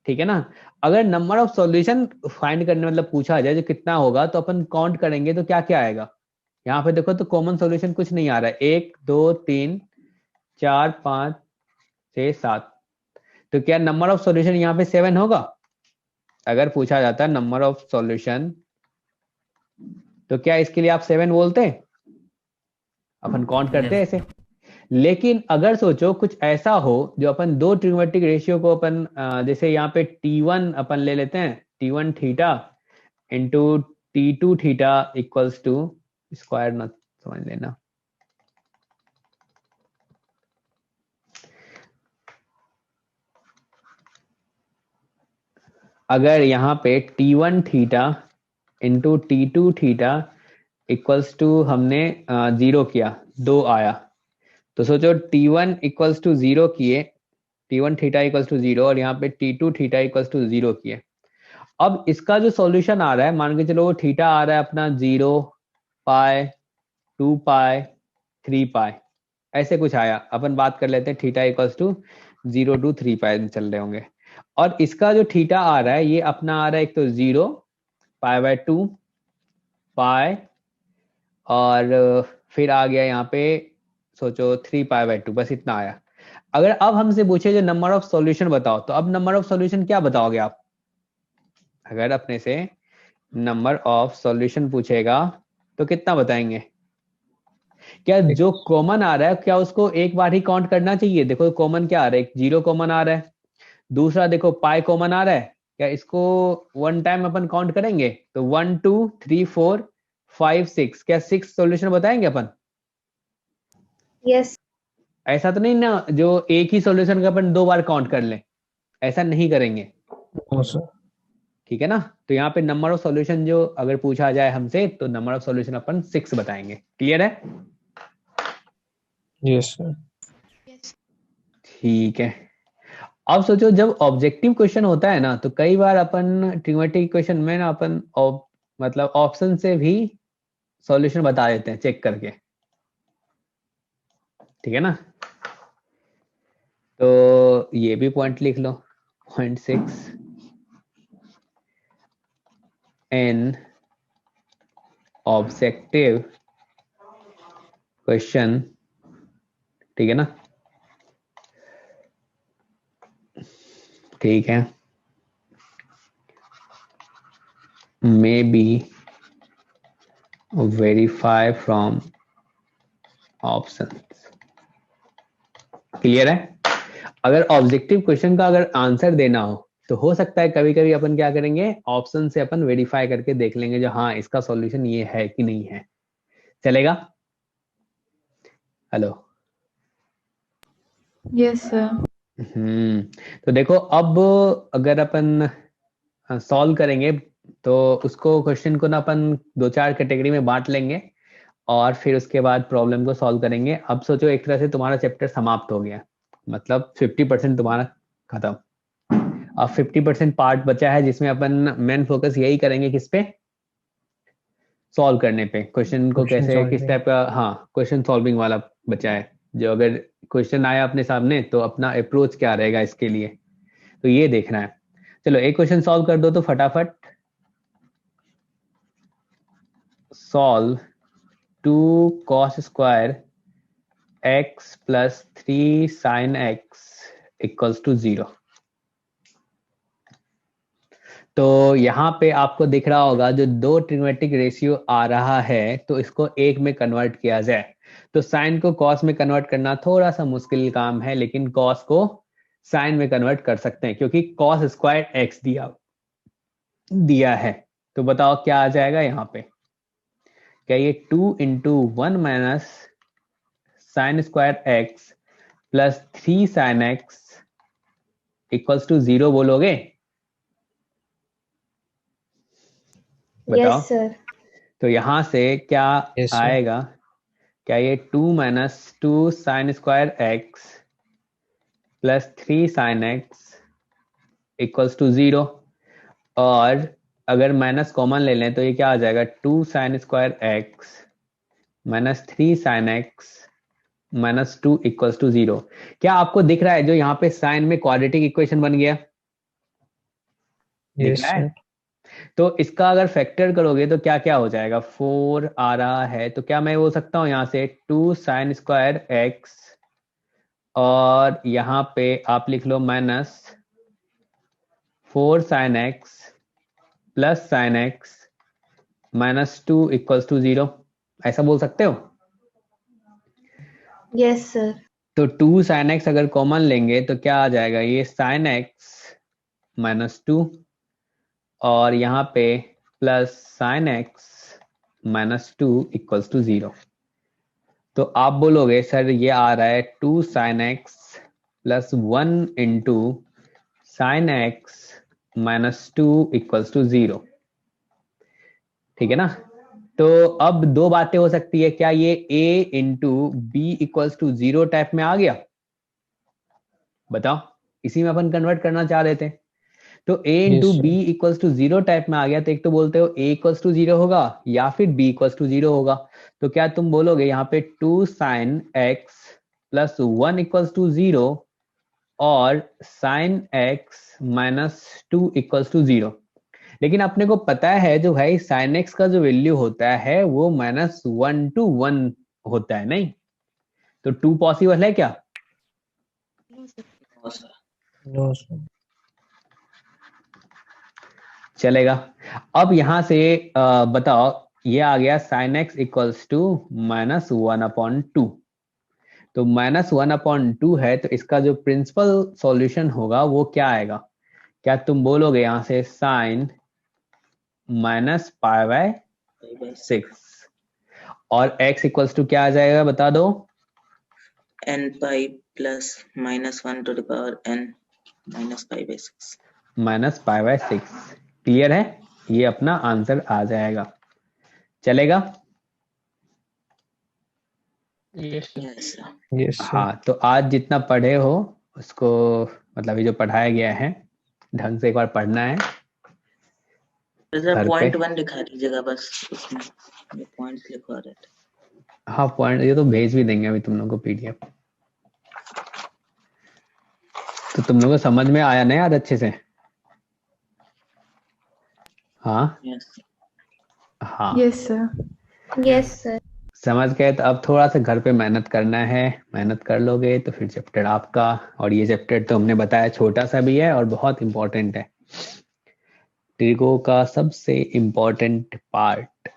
ठीक है ना। अगर नंबर ऑफ सॉल्यूशन फाइंड करने मतलब पूछा जाए जो कितना होगा तो अपन काउंट करेंगे तो क्या क्या आएगा। यहाँ पे देखो तो कॉमन सॉल्यूशन कुछ नहीं आ रहा है, 1 2 3 4 5 6 7। तो क्या नंबर ऑफ सॉल्यूशन यहाँ पे 7 होगा, अगर पूछा जाता है नंबर ऑफ सॉल्यूशन तो क्या इसके लिए आप 7 बोलते, अपन काउंट करते हैं Yes. ऐसे। लेकिन अगर सोचो कुछ ऐसा हो जो अपन दो ट्रिग्नोमेट्रिक रेशियो को अपन जैसे यहाँ पे T1 अपन ले लेते हैं, T1 theta into T2 theta equals to, square ना समझ लेना, अगर यहाँ पे T1 theta into T2 theta equals to हमने 0 किया, 2 आया, तो सोचो T1 इक्वल्स टू 0 किए, T1 थीटा इक्वल्स टू 0, और यहाँ पे T2 थीटा इक्वल्स टू 0 किए। अब इसका जो सॉल्यूशन आ रहा है, मान के चलो वो थीटा आ रहा है अपना 0 पाई 2 पाई 3 पाई ऐसे कुछ आया, अपन बात कर लेते हैं थीटा इक्वल्स टू 0 टू 3 पाई चल रहे होंगे। और इसका जो थीटा आ रहा है ये अपना आ रहा है एक तो 0 पाई बाय 2 पाई, और फिर आ गया यहाँ पे सोचो 3 पाई बाय 2, बस इतना आया। अगर अब हमसे पूछे जो नंबर ऑफ सॉल्यूशन बताओ, तो अब नंबर ऑफ सॉल्यूशन क्या बताओगे आप, अगर अपने से नंबर ऑफ सॉल्यूशन पूछेगा तो कितना बताएंगे। क्या जो कॉमन आ रहा है क्या उसको एक बार ही काउंट करना चाहिए, देखो कॉमन क्या आ रहा है, एक 0 कॉमन आ रहा है, दूसरा देखो पाई कॉमन आ रहा है, क्या इसको वन टाइम अपन काउंट करेंगे, तो 1 2 3 4 5 6, क्या 6 सॉल्यूशन बताएंगे अपन। Yes. ऐसा तो नहीं ना जो एक ही सॉल्यूशन का अपन 2 बार काउंट कर लें, ऐसा नहीं करेंगे, No, sir. ठीक है ना। तो यहाँ पे नंबर ऑफ सॉल्यूशन जो अगर पूछा जाए हमसे तो नंबर ऑफ सॉल्यूशन अपन 6 बताएंगे, क्लियर है। Yes, sir. Yes. ठीक है, अब सोचो जब ऑब्जेक्टिव क्वेश्चन होता है ना तो कई बार अपन ट्रिग्नोमेट्रिक इक्वेशन में ना अपन मतलब ऑप्शन से भी सॉल्यूशन बता देते हैं चेक करके, ठीक है ना। तो ये भी पॉइंट लिख लो, पॉइंट 6 एन ऑब्जेक्टिव क्वेश्चन, ठीक है ना, ठीक है, may be verify from option, clear है। अगर ऑब्जेक्टिव क्वेश्चन का अगर आंसर देना हो तो सकता है कभी कभी अपन क्या करेंगे, ऑप्शन से अपन वेरीफाई करके देख लेंगे जो हाँ इसका सॉल्यूशन ये है कि नहीं है, चलेगा। Hello, Yes, sir. तो देखो अब अगर अपन सॉल्व करेंगे तो उसको क्वेश्चन को ना अपन 2-4 कैटेगरी में बांट लेंगे और फिर उसके बाद प्रॉब्लम को सॉल्व करेंगे। अब सोचो एक तरह से तुम्हारा चैप्टर समाप्त हो गया, मतलब 50% तुम्हारा खत्म, अब 50% पार्ट बचा है जिसमें अपन मेन फोकस यही करेंगे किस पे, सॉल्व करने पे, क्वेश्चन को Question कैसे किस solving. टाइप का, हाँ क्वेश्चन सॉल्विंग वाला बचा है, जो अगर क्वेश्चन आया अपने सामने तो अपना अप्रोच क्या रहेगा इसके लिए, तो ये देखना है। चलो एक क्वेश्चन सॉल्व कर दो तो फटाफट, solve 2 cos square x plus 3 sin x equals to 0। तो यहाँ पे आपको दिख रहा होगा जो दो ट्रिग्नोमेट्रिक रेशियो आ रहा है तो इसको एक में कन्वर्ट किया जाए। तो साइन को कॉस में कन्वर्ट करना थोड़ा सा मुश्किल काम है, लेकिन कॉस को साइन में कन्वर्ट कर सकते हैं क्योंकि कॉस स्क्वायर एक्स दिया है। तो बताओ क्या आ जाएगा यहाँ पे? क्या ये 2 into 1 minus sine square X plus 3 sine X equals to 0 बोलोगे? बताओ। Yes, sir. तो यहां से क्या Yes, sir. आएगा? क्या ये 2 minus 2 sine square X plus 3 sine X equals to 0? और अगर माइनस कॉमन ले लें तो ये क्या आ जाएगा? 2 sine square X minus 3 sine x minus 2 equals to 0। क्या आपको दिख रहा है जो यहाँ पे साइन में क्वाड्रेटिक इक्वेशन बन गया? दिख Yes, रहा है? sir. तो इसका अगर फैक्टर करोगे तो क्या क्या हो जाएगा? 4 आ रहा है तो क्या मैं बोल सकता हूँ यहाँ से 2 साइन स्क्वायर एक्स और यहाँ पे आप लिख लो minus 4 sine x plus sine x minus 2 equals to 0, ऐसा बोल सकते हो? Yes, sir. तो 2 साइन एक्स अगर कॉमन लेंगे तो क्या आ जाएगा? ये साइन एक्स माइनस 2 और यहाँ पे plus sine x minus 2 equals to 0। तो आप बोलोगे सर ये आ रहा है 2 sine x plus 1 into sine x minus 2 equals to 0। ठीक है ना? तो अब दो बातें हो सकती है, क्या ये a into B equals to 0 type में आ गया? बताओ, इसी में अपन कन्वर्ट करना चाह रहे थे। तो a into Yes, sir. B equals to 0 type में आ गया तो एक तो बोलते हो a इक्वल्स टू 0 होगा या फिर b इक्वल्स टू 0 होगा। तो क्या तुम बोलोगे यहाँ पे 2 sine x plus 1 equals to 0 और sine x minus 2 equals to 0। लेकिन अपने को पता है जो भाई साइन एक्स का जो वैल्यू होता है वो माइनस 1 to 1 होता है, नहीं? तो 2 पॉसिबल है क्या? No, sir. हाँ सर। No, sir. चलेगा। अब यहां से बताओ, ये आ गया sine X equals to minus 1/2। तो माइनस 1/2 है तो इसका जो प्रिंसिपल सॉल्यूशन होगा वो क्या आएगा? क्या तुम बोलोगे यहां से साइन माइनस π/6 और x इक्वल्स टू क्या आ जाएगा बता दो? n pi plus minus 1 to the power n minus π/6। Minus π/6। Clear है? ये अपना आंसर आ जाएगा। चलेगा? Yes, sir. Yes, sir। Yes, sir. हाँ, तो आज जितना पढ़े हो उसको, मतलब ये जो पढ़ाया गया है ढंग से एक बार पढ़ना है। सर घर पे? पॉइंट 1 दिखा दीजिएगा बस, उसमें ये पॉइंट्स लिखवा रहे थे। हाँ, पॉइंट ये तो भेज भी देंगे अभी तुम लोगों को पीडीएफ। तो तुम लोगों को समझ में आया ना यार अच्छे से? हाँ Yes। हाँ, Yes, sir. Yes, sir. समझ गए। तो अब थोड़ा सा घर पे मेहनत करना है, मेहनत कर लोगे तो फिर चैप्टर आपका। और ये चैप्टर तो हमने बताया छोटा सा भी है और बहुत इंपॉर्टेंट है, ट्रिगो का सबसे इंपॉर्टेंट पार्ट।